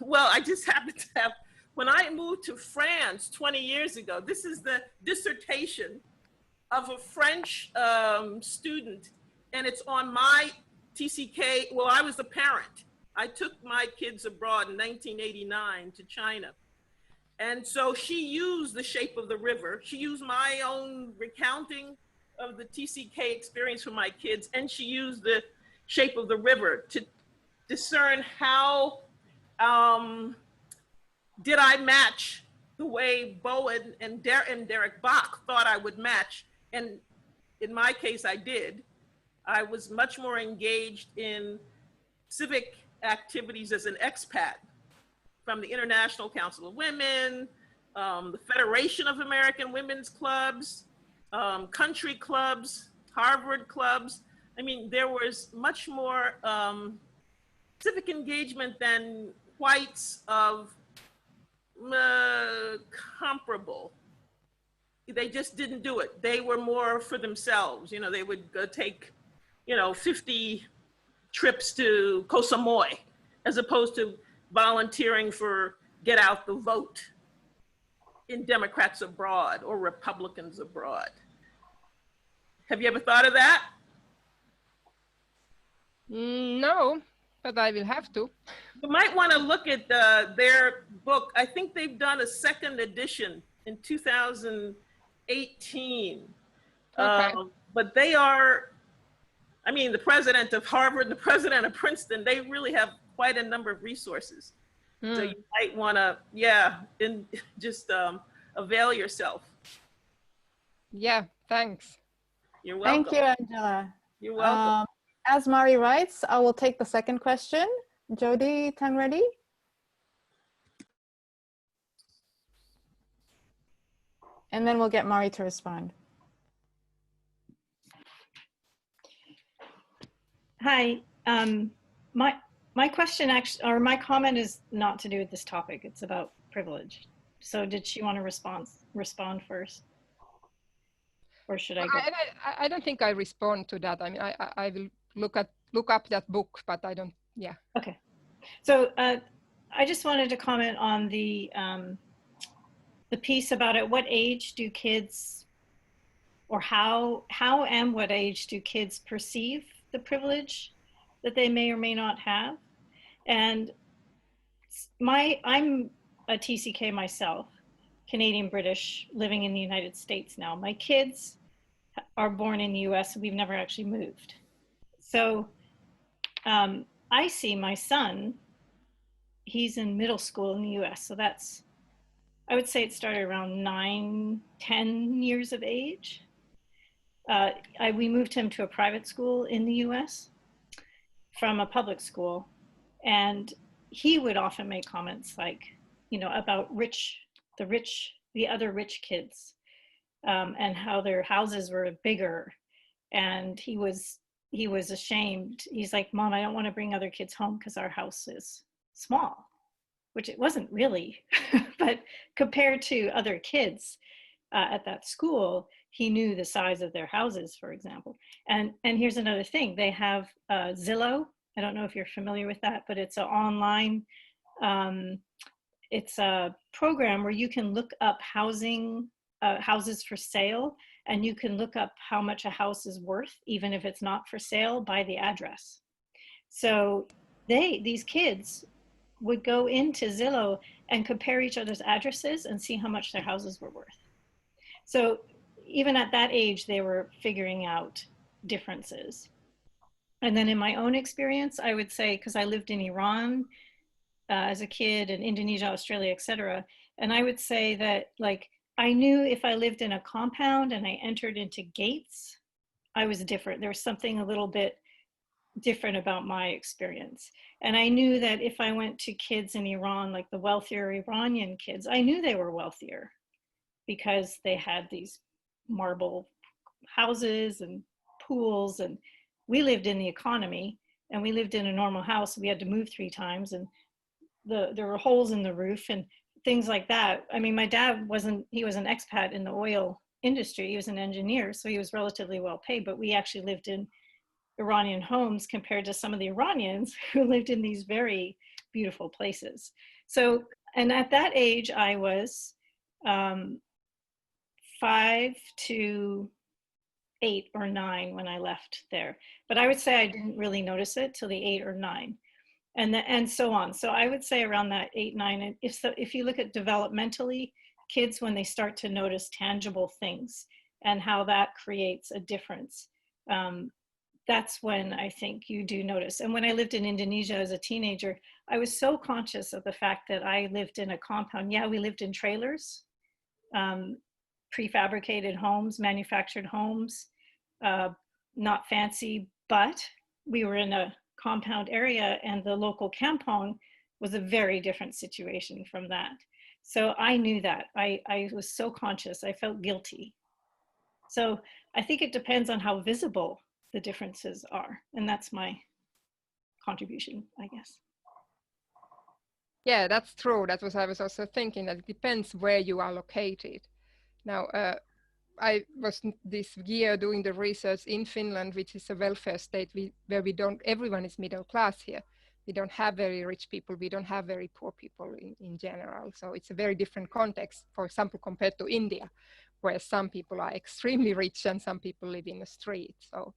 well, I just happen to have, when I moved to France 20 years ago, this is the dissertation of a French student, and it's on my TCK. Well, I was a parent. I took my kids abroad in 1989 to China. And so she used The Shape of the River. She used my own recounting of the TCK experience for my kids, and she used The Shape of the River to discern how did I match the way Bowen and Derek Bach thought I would match. And in my case, I did. I was much more engaged in civic activities as an expat, from the International Council of Women, the Federation of American Women's Clubs, country clubs, Harvard clubs. I mean, there was much more civic engagement than whites of comparable. They just didn't do it. They were more for themselves. You know, they would go take, 50 trips to Koh Samui, as opposed to volunteering for Get Out the Vote in Democrats abroad or Republicans abroad. Have you ever thought of that? No, but I will have to. You might want to look at their book. I think they've done a second edition in 2018. Okay. But they are, I mean, the president of Harvard and the president of Princeton, they really have quite a number of resources. So you might want to, just avail yourself. Yeah, thanks. You're welcome. Thank you, Angela. You're welcome. As Mari writes, I will take the second question. Jody, time ready? And then we'll get Mari to respond. Hi, my question actually, or my comment is not to do with this topic. It's about privilege. So did she want to respond first? Or should I go? I don't think I respond to that. I mean, I will look up that book, but I don't, yeah. Okay. So I just wanted to comment on the piece about at what age do kids, or how and what age do kids perceive the privilege that they may or may not have. And I'm a TCK myself, Canadian British, living in the United States now. My kids are born in the US, we've never actually moved. So I see my son, he's in middle school in the US. So that's, I would say it started around 9, 10 years of age. We moved him to a private school in the US from a public school. And he would often make comments like, about the other rich kids, and how their houses were bigger. And he was ashamed. He's like, Mom, I don't want to bring other kids home because our house is small, which it wasn't really, but compared to other kids, at that school, he knew the size of their houses, for example. And here's another thing. They have Zillow. I don't know if you're familiar with that, but it's an online, it's a program where you can look up houses for sale, and you can look up how much a house is worth, even if it's not for sale, by the address. So these kids would go into Zillow and compare each other's addresses and see how much their houses were worth. So even at that age, they were figuring out differences. And then in my own experience, I would say, because I lived in Iran as a kid, and Indonesia, Australia, etc. And I would say that, like, I knew if I lived in a compound and I entered into gates, I was different. There was something a little bit different about my experience. And I knew that if I went to kids in Iran, like the wealthier Iranian kids, I knew they were wealthier because they had these marble houses and pools, and we lived in the economy, and we lived in a normal house. We had to move 3 times, and there were holes in the roof and things like that. I mean, my dad he was an expat in the oil industry. He was an engineer, so he was relatively well paid, but we actually lived in Iranian homes compared to some of the Iranians who lived in these very beautiful places. So, and at that age, I was 5 to 8 or 9 when I left there. But I would say I didn't really notice it till the 8 or 9. And so on. So I would say around that 8, 9, and if you look at developmentally, kids, when they start to notice tangible things and how that creates a difference, that's when I think you do notice. And when I lived in Indonesia as a teenager, I was so conscious of the fact that I lived in a compound. Yeah, we lived in trailers, prefabricated homes, manufactured homes, not fancy, but we were in a compound area, and the local kampong was a very different situation from that. So I knew that. I was so conscious, I felt guilty. So I think it depends on how visible the differences are. And that's my contribution, I guess. Yeah, that's true. That was, I was also thinking that it depends where you are located. Now, I was this year doing the research in Finland, which is a welfare state where we don't, everyone is middle class here. We don't have very rich people. We don't have very poor people in general. So it's a very different context, for example, compared to India, where some people are extremely rich and some people live in the street. So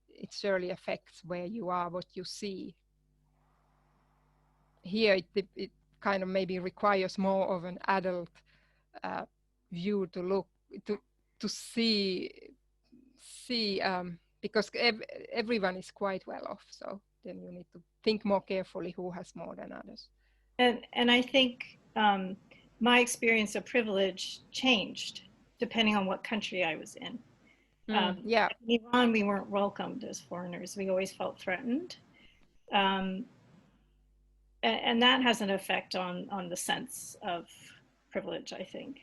it surely affects where you are, what you see. Here, it kind of maybe requires more of an adult view to look, to see because everyone is quite well off. So then you need to think more carefully who has more than others. And I think my experience of privilege changed depending on what country I was in. Yeah. In Iran, we weren't welcomed as foreigners. We always felt threatened. And that has an effect on the sense of privilege, I think.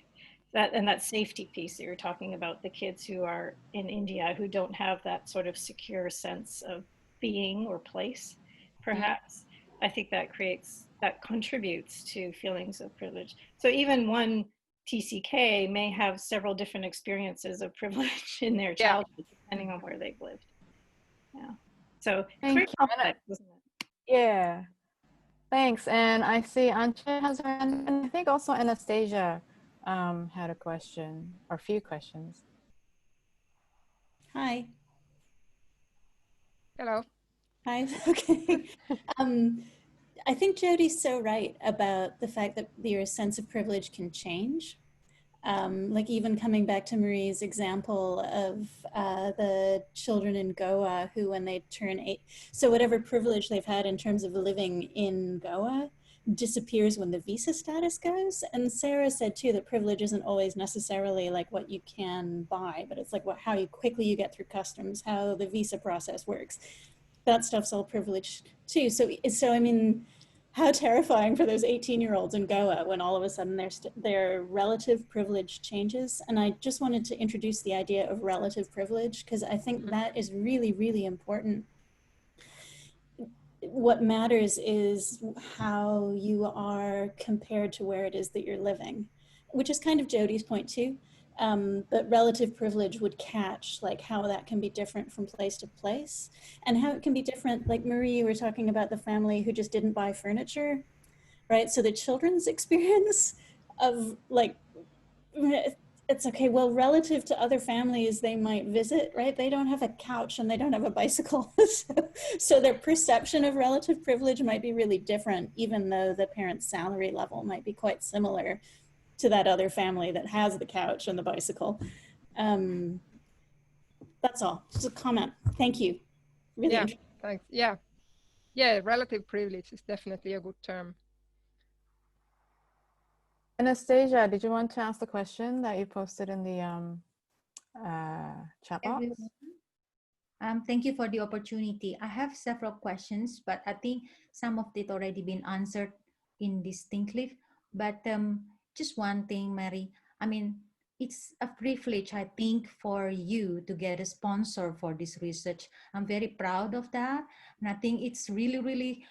That safety piece that you're talking about, the kids who are in India who don't have that sort of secure sense of being or place, perhaps. I think that contributes to feelings of privilege. So even one TCK may have several different experiences of privilege in their childhood, depending on where they've lived. Yeah. So it's very complex, isn't it? Yeah. Thanks. And I see Anche has her hand, and I think also Anastasia had a question or a few questions. Hi. Hello. Hi. Okay. I think Jody's so right about the fact that your sense of privilege can change. Like even coming back to Marie's example of the children in Goa who, when they turn 8, so whatever privilege they've had in terms of living in Goa disappears when the visa status goes. And Sarah said too that privilege isn't always necessarily like what you can buy, but it's like how quickly you get through customs, how the visa process works. That stuff's all privilege too. So I mean, how terrifying for those 18-year-olds in Goa when all of a sudden their relative privilege changes. And I just wanted to introduce the idea of relative privilege, because I think that is really, really important. What matters is how you are compared to where it is that you're living, which is kind of Jody's point too. but relative privilege would catch like how that can be different from place to place and how it can be different. Like Marie, you were talking about the family who just didn't buy furniture, right? So the children's experience of like, it's okay, well, relative to other families they might visit, right? They don't have a couch and they don't have a bicycle. So their perception of relative privilege might be really different, even though the parent's salary level might be quite similar to that other family that has the couch and the bicycle. That's all, just a comment. Thank you. Really yeah, thanks. Yeah, relative privilege is definitely a good term. Anastasia, did you want to ask the question that you posted in the chat box? Thank you for the opportunity. I have several questions, but I think some of it already been answered indistinctly. But just one thing, Mary. I mean, it's a privilege, I think, for you to get a sponsor for this research. I'm very proud of that. And I think it's really, really,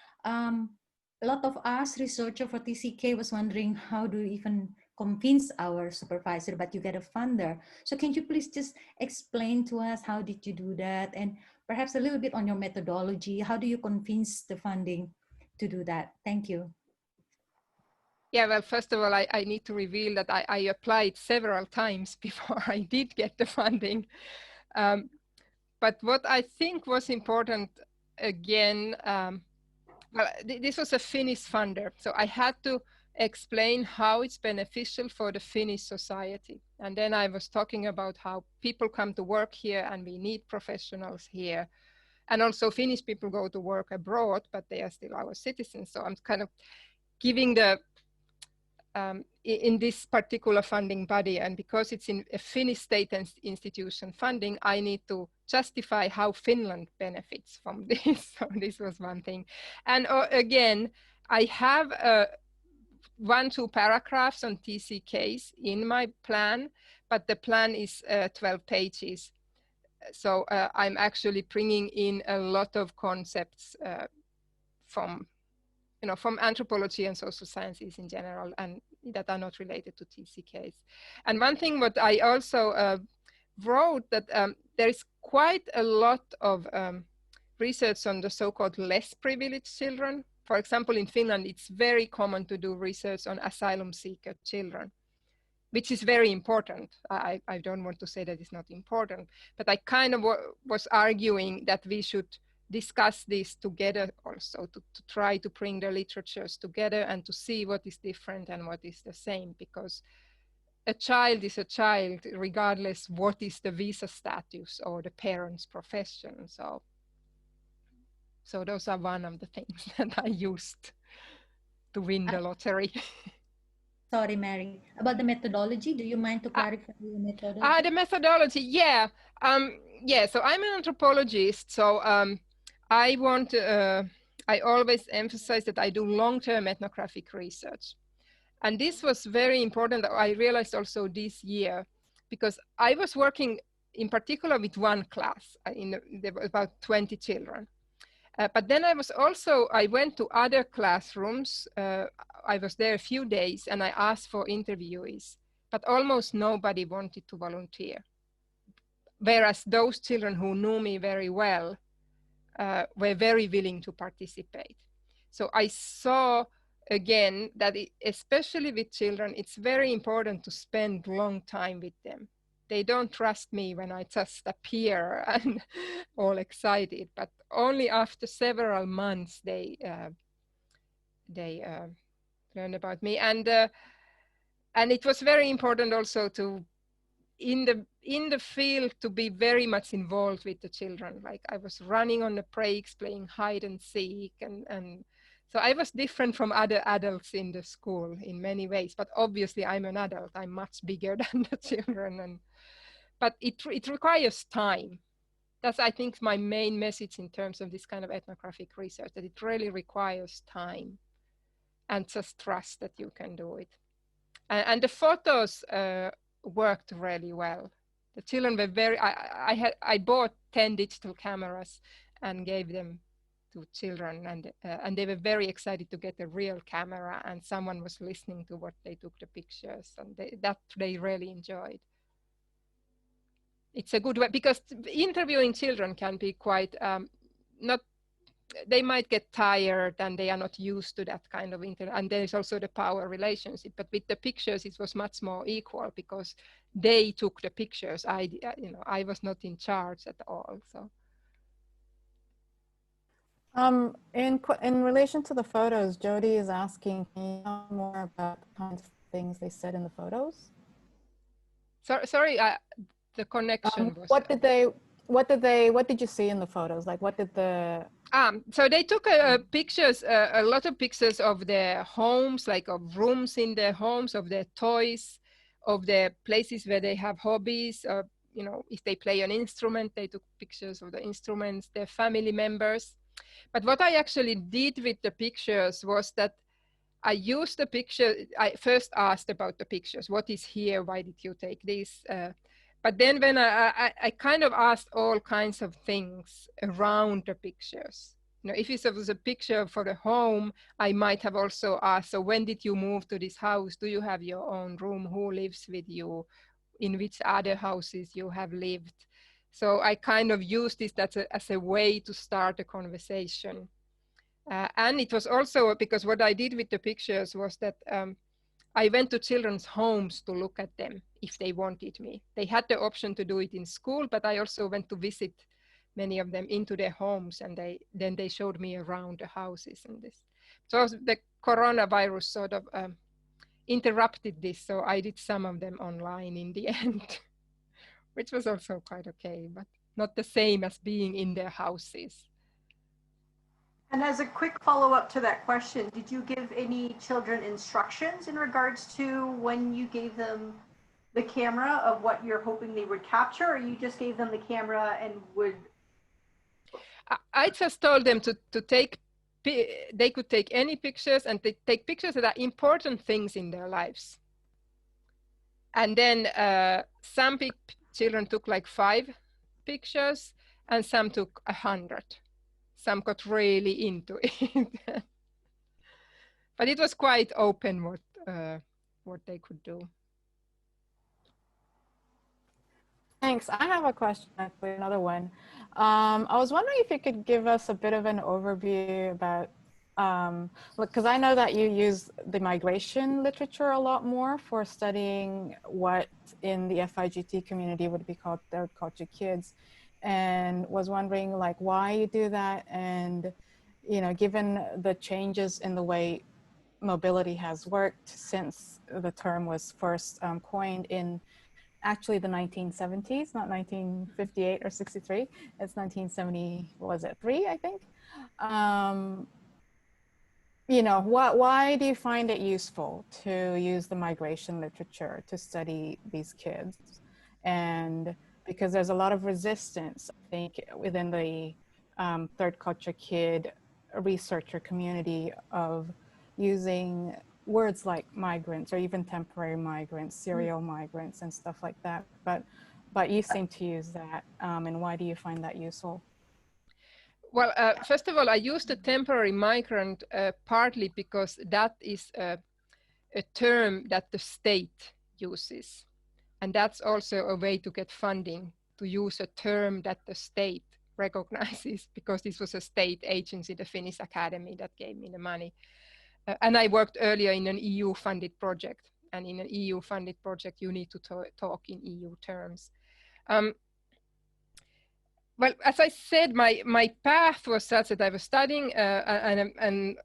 a lot of us researchers for TCK was wondering how do we even convince our supervisor, but you get a funder. So can you please just explain to us, how did you do that? And perhaps a little bit on your methodology. How do you convince the funding to do that? Thank you. Yeah, well, first of all, I need to reveal that I applied several times before I did get the funding. But what I think was important, again, well, this was a Finnish funder, so I had to explain how it's beneficial for the Finnish society. And then I was talking about how people come to work here and we need professionals here. And also Finnish people go to work abroad, but they are still our citizens. So I'm kind of giving the, in this particular funding body, and because it's in a Finnish state institution funding, I need to justify how Finland benefits from this. So this was one thing. And again, I have 1-2 paragraphs on TCKs in my plan, but the plan is 12 pages. So I'm actually bringing in a lot of concepts from anthropology and social sciences in general, and that are not related to TCKs. And one thing what I also wrote, that there is quite a lot of research on the so-called less privileged children. For example, in Finland, it's very common to do research on asylum seeker children, which is very important. I don't want to say that it's not important, but I kind of was arguing that we should discuss this together also, to try to bring the literatures together and to see what is different and what is the same, because a child is a child regardless what is the visa status or the parent's profession. So those are one of the things that I used to win the lottery. Sorry, Mary. About the methodology, do you mind to clarify the methodology? The methodology, yeah. Yeah, so I'm an anthropologist, so I always emphasize that I do long-term ethnographic research. And this was very important, I realized also this year, because I was working in particular with one class, there were about 20 children. But then I went to other classrooms. I was there a few days and I asked for interviewees, but almost nobody wanted to volunteer. Whereas those children who knew me very well were very willing to participate. So I saw again that especially with children, it's very important to spend long time with them. They don't trust me when I just appear and all excited, but only after several months they learn about me. And it was very important also to, in the field, to be very much involved with the children. Like I was running on the breaks, playing hide and seek, and so I was different from other adults in the school in many ways. But obviously, I'm an adult. I'm much bigger than the children, but it requires time. That's, I think, my main message in terms of this kind of ethnographic research, that it really requires time and just trust that you can do it. And the photos worked really well. The children were very, I bought 10 digital cameras and gave them to children, and they were very excited to get a real camera, and someone was listening to what they took the pictures, and they really enjoyed. it's a good way, because interviewing children can be quite they might get tired and they are not used to that kind of and there is also the power relationship. But with the pictures, it was much more equal because they took the pictures. I was not in charge at all. So. In relation to the photos, Jody is asking, can you tell more about the kinds of things they said in the photos? Sorry, the connection was. What did you see in the photos? Like, what did the? So they took pictures, a lot of pictures of their homes, like of rooms in their homes, of their toys, of their places where they have hobbies. You know, if they play an instrument, they took pictures of the instruments, their family members. But what I actually did with the pictures was that I used the picture. I first asked about the pictures. What is here? Why did you take this? But then when I kind of asked all kinds of things around the pictures. You know, if it was a picture for the home, I might have also asked, so when did you move to this house? Do you have your own room? Who lives with you? In which other houses you have lived? So I kind of used this as a way to start a conversation. And it was also because what I did with the pictures was that I went to children's homes to look at them if they wanted me. They had the option to do it in school, but I also went to visit many of them into their homes, and then they showed me around the houses and this. So the coronavirus sort of interrupted this, so I did some of them online in the end, which was also quite okay, but not the same as being in their houses. And as a quick follow-up to that question, did you give any children instructions in regards to when you gave them the camera of what you're hoping they would capture, or you just gave them the camera and would? I just told them to take, they could take any pictures, and they take pictures that are important things in their lives. And then some children took like 5 pictures, and some took 100. Some got really into it. But it was quite open what they could do. Thanks. I have a question, actually, another one. I was wondering if you could give us a bit of an overview about, because I know that you use the migration literature a lot more for studying what in the FIGT community would be called third culture kids, and was wondering like why you do that, and you know, given the changes in the way mobility has worked since the term was first coined in actually the 1970s, not 1958 or 63, it's 1970, what was it, 3, I think. You know, why do you find it useful to use the migration literature to study these kids? And because there's a lot of resistance, I think, within the third culture kid researcher community of using words like migrants or even temporary migrants, serial migrants and stuff like that. But you seem to use that, and why do you find that useful? Well, first of all, I use the temporary migrant partly because that is a term that the state uses. And that's also a way to get funding, to use a term that the state recognizes, because this was a state agency, the Finnish Academy, that gave me the money. And I worked earlier in an EU-funded project. And in an EU-funded project, you need to talk in EU terms. Well, as I said, my path was such that I was studying, and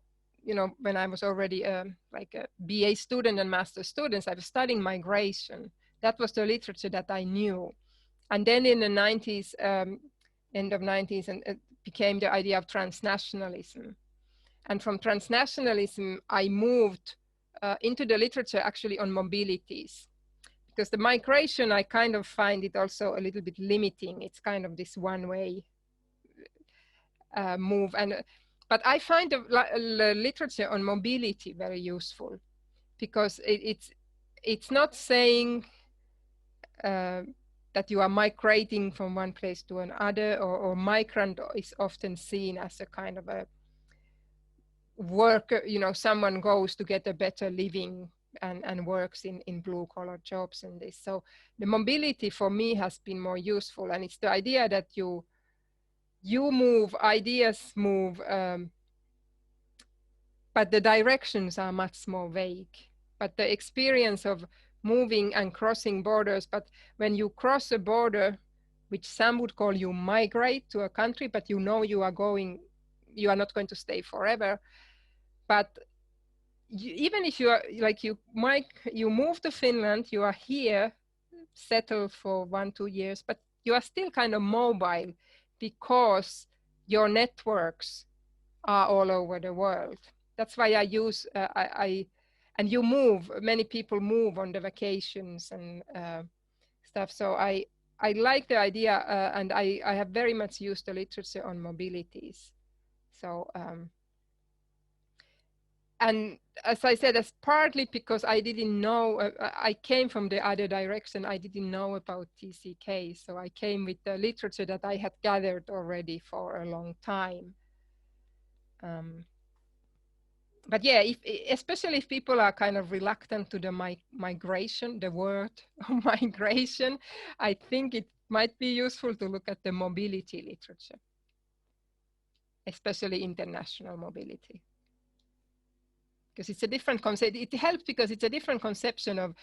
you know, when I was already like a BA student and master's students, I was studying migration. That was the literature that I knew. And then in the 90s, end of 90s, and it became the idea of transnationalism. And from transnationalism, I moved into the literature actually on mobilities. Because the migration, I kind of find it also a little bit limiting. It's kind of this one-way move. But I find the literature on mobility very useful, because it's not saying that you are migrating from one place to another, or migrant is often seen as a kind of a worker, you know, someone goes to get a better living and works in blue collar jobs and this. So the mobility for me has been more useful, and it's the idea that you move, ideas move, but the directions are much more vague. But the experience of moving and crossing borders, but when you cross a border, which some would call you migrate to a country, but you know you are not going to stay forever. But even if you are like you move to Finland, you are here, settled for 1-2 years, but you are still kind of mobile because your networks are all over the world. That's why I use and you move. Many people move on the vacations and stuff. So I like the idea, and I have very much used the literature on mobilities. So and as I said, that's partly because I didn't know. I came from the other direction. I didn't know about TCK, so I came with the literature that I had gathered already for a long time. But yeah, especially if people are kind of reluctant to the migration, the word migration, I think it might be useful to look at the mobility literature, especially international mobility. Because it's a different concept. It helps because it's a different conception of,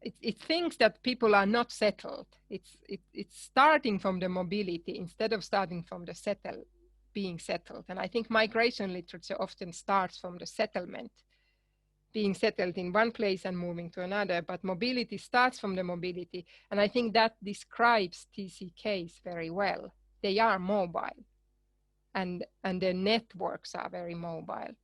it thinks that people are not settled. It's starting from the mobility instead of starting from the being settled. And I think migration literature often starts from the settlement, being settled in one place and moving to another, but mobility starts from the mobility. And I think that describes TCKs very well. They are mobile, and their networks are very mobile.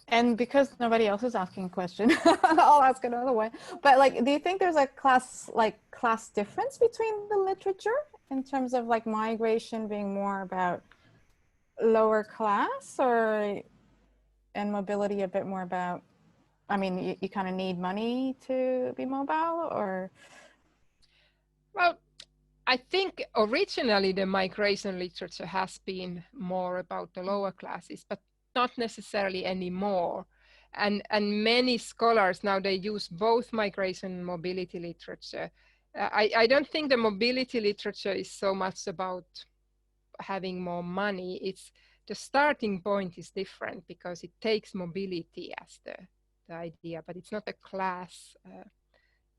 And because nobody else is asking a question, I'll ask another one. But like, do you think there's a class difference between the literature in terms of like migration being more about lower class, and mobility a bit more about, I mean, you kind of need money to be mobile, or? Well, I think originally the migration literature has been more about the lower classes, but not necessarily anymore. And many scholars now, they use both migration and mobility literature. I don't think the mobility literature is so much about having more money. It's the starting point is different because it takes mobility as the idea, but it's not a class.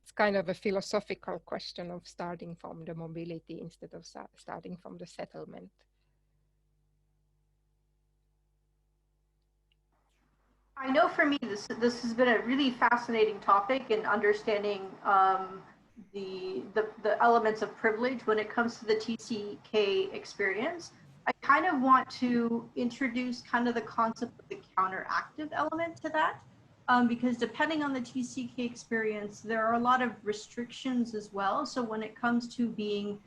It's kind of a philosophical question of starting from the mobility instead of starting from the settlement. I know for me, this has been a really fascinating topic in understanding the elements of privilege when it comes to the TCK experience. I kind of want to introduce kind of the concept of the counteractive element to that, because depending on the TCK experience, there are a lot of restrictions as well. So when it comes to being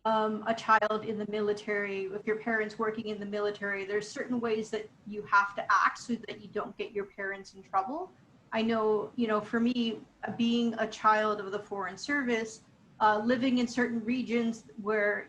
a child in the military, if your parents working in the military, there's certain ways that you have to act so that you don't get your parents in trouble. I know, for me, being a child of the Foreign Service, living in certain regions where,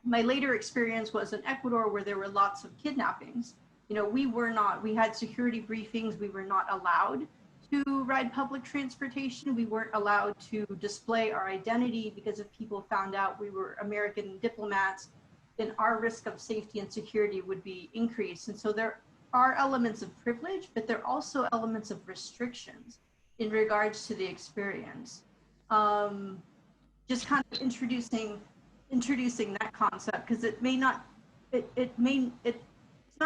my later experience was in Ecuador where there were lots of kidnappings. We had security briefings, we were not allowed to ride public transportation. We weren't allowed to display our identity because if people found out we were American diplomats, then our risk of safety and security would be increased. And so there are elements of privilege, but there are also elements of restrictions in regards to the experience. Just kind of introducing that concept, because it's not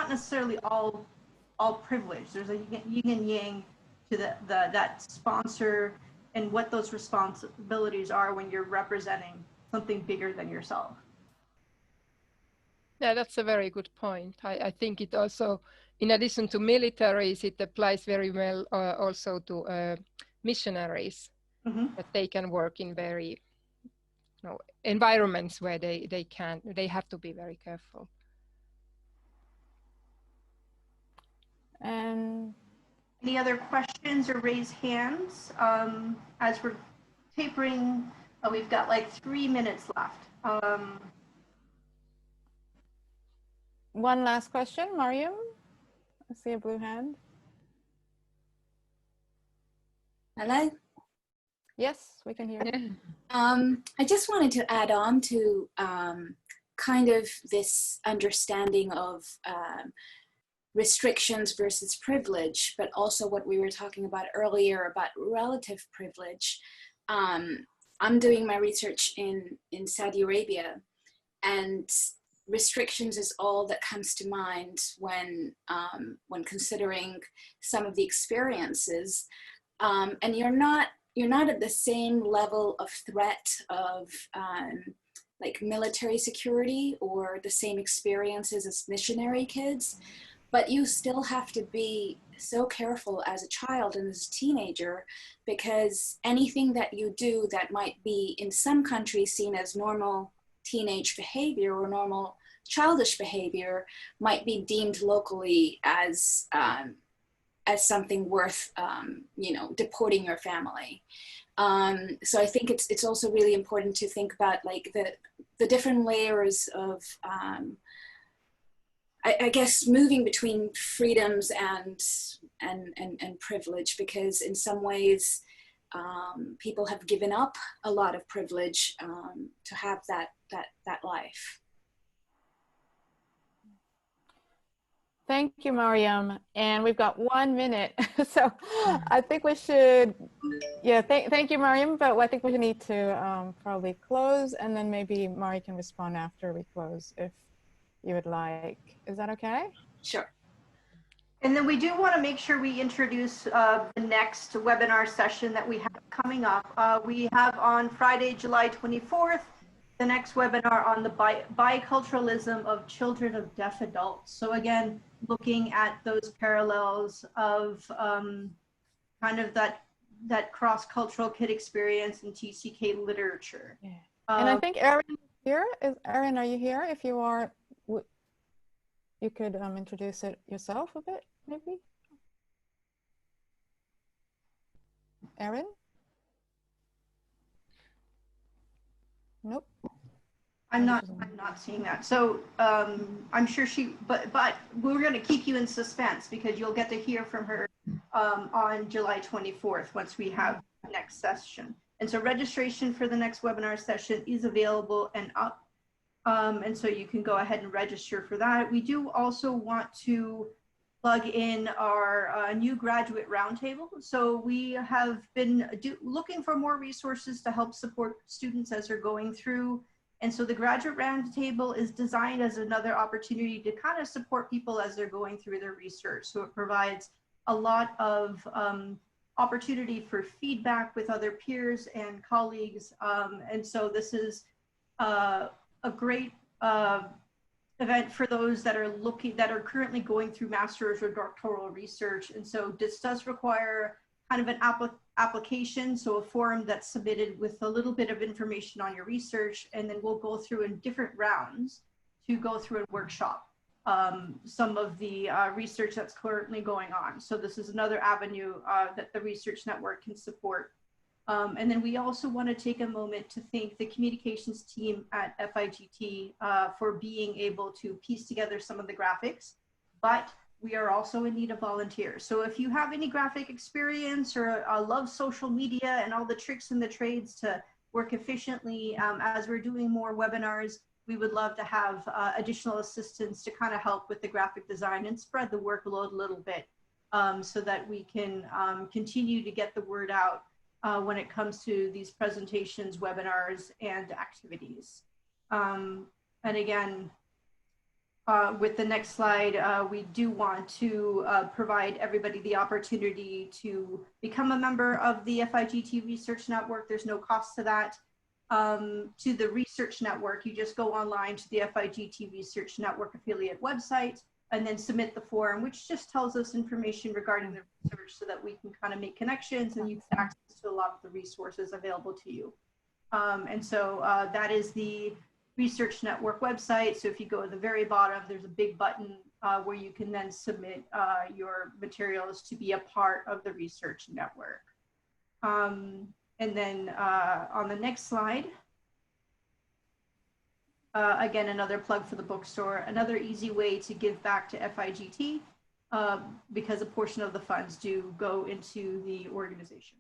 necessarily all privilege. There's a yin and yang to that sponsor and what those responsibilities are when you're representing something bigger than yourself. Yeah, that's a very good point. I think it also, in addition to militaries, it applies very well also to missionaries, that they can work in very environments where they have to be very careful. Any other questions or raise hands? As we're tapering, we've got like 3 minutes left. One last question, Mariam? I see a blue hand. Hello? Yes, we can hear you. I just wanted to add on to kind of this understanding of restrictions versus privilege, but also what we were talking about earlier about relative privilege. I'm doing my research in Saudi Arabia, and restrictions is all that comes to mind when considering some of the experiences. And you're not at the same level of threat of like military security or the same experiences as missionary kids, but you still have to be so careful as a child and as a teenager, because anything that you do that might be in some countries seen as normal teenage behavior or normal childish behavior might be deemed locally as something worth, you know, deporting your family. So I think it's also really important to think about like the different layers of, I guess, moving between freedoms and privilege, because in some ways people have given up a lot of privilege to have that life. Thank you, Mariam. And we've got 1 minute. So I think we should, yeah, thank you, Mariam. But I think we need to probably close, and then maybe Mari can respond after we close if you would like. Is that okay? Sure. And then we do want to make sure we introduce the next webinar session that we have coming up. We have on Friday, July 24th, the next webinar on the biculturalism of children of deaf adults. So again, looking at those parallels of kind of that cross-cultural kid experience in TCK literature. Yeah. And I think Erin is here. Erin, are you here? If you are, you could introduce it yourself a bit, maybe. Erin? Nope. I'm not seeing that. So I'm sure but we're going to keep you in suspense because you'll get to hear from her on July 24th once we have the next session. And so registration for the next webinar session is available and up. And so you can go ahead and register for that. We do also want to plug in our new graduate roundtable. So we have been looking for more resources to help support students as they're going through. And so the graduate roundtable is designed as another opportunity to kind of support people as they're going through their research. So it provides a lot of opportunity for feedback with other peers and colleagues. And so this is a great event for those that are currently going through master's or doctoral research. And so this does require kind of an application, so a form that's submitted with a little bit of information on your research, and then we'll go through in different rounds to go through and workshop some of the research that's currently going on. So this is another avenue that the Research Network can support. And then we also want to take a moment to thank the communications team at FIGT for being able to piece together some of the graphics, but we are also in need of volunteers. So if you have any graphic experience or love social media and all the tricks and the trades to work efficiently as we're doing more webinars, we would love to have additional assistance to kind of help with the graphic design and spread the workload a little bit so that we can continue to get the word out when it comes to these presentations, webinars, and activities. And again, with the next slide, we do want to provide everybody the opportunity to become a member of the FIGT Research Network. There's no cost to that. To the Research Network, you just go online to the FIGT Research Network affiliate website and then submit the form, which just tells us information regarding the research so that we can kind of make connections and you get access to a lot of the resources available to you. And so that is the Research Network website. So if you go to the very bottom, there's a big button where you can then submit your materials to be a part of the Research Network. And then on the next slide, again, another plug for the bookstore, another easy way to give back to FIGT because a portion of the funds do go into the organization.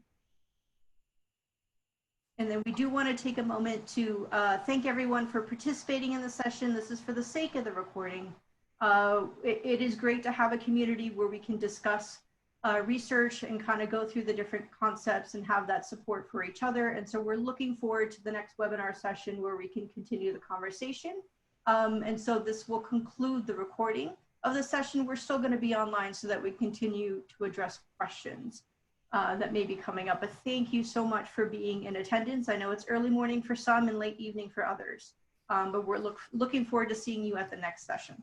And then we do want to take a moment to thank everyone for participating in the session. This is for the sake of the recording. It is great to have a community where we can discuss research and kind of go through the different concepts and have that support for each other. And so we're looking forward to the next webinar session where we can continue the conversation. And so this will conclude the recording of the session. We're still going to be online so that we continue to address questions that may be coming up. But thank you so much for being in attendance. I know it's early morning for some and late evening for others, but we're looking forward to seeing you at the next session.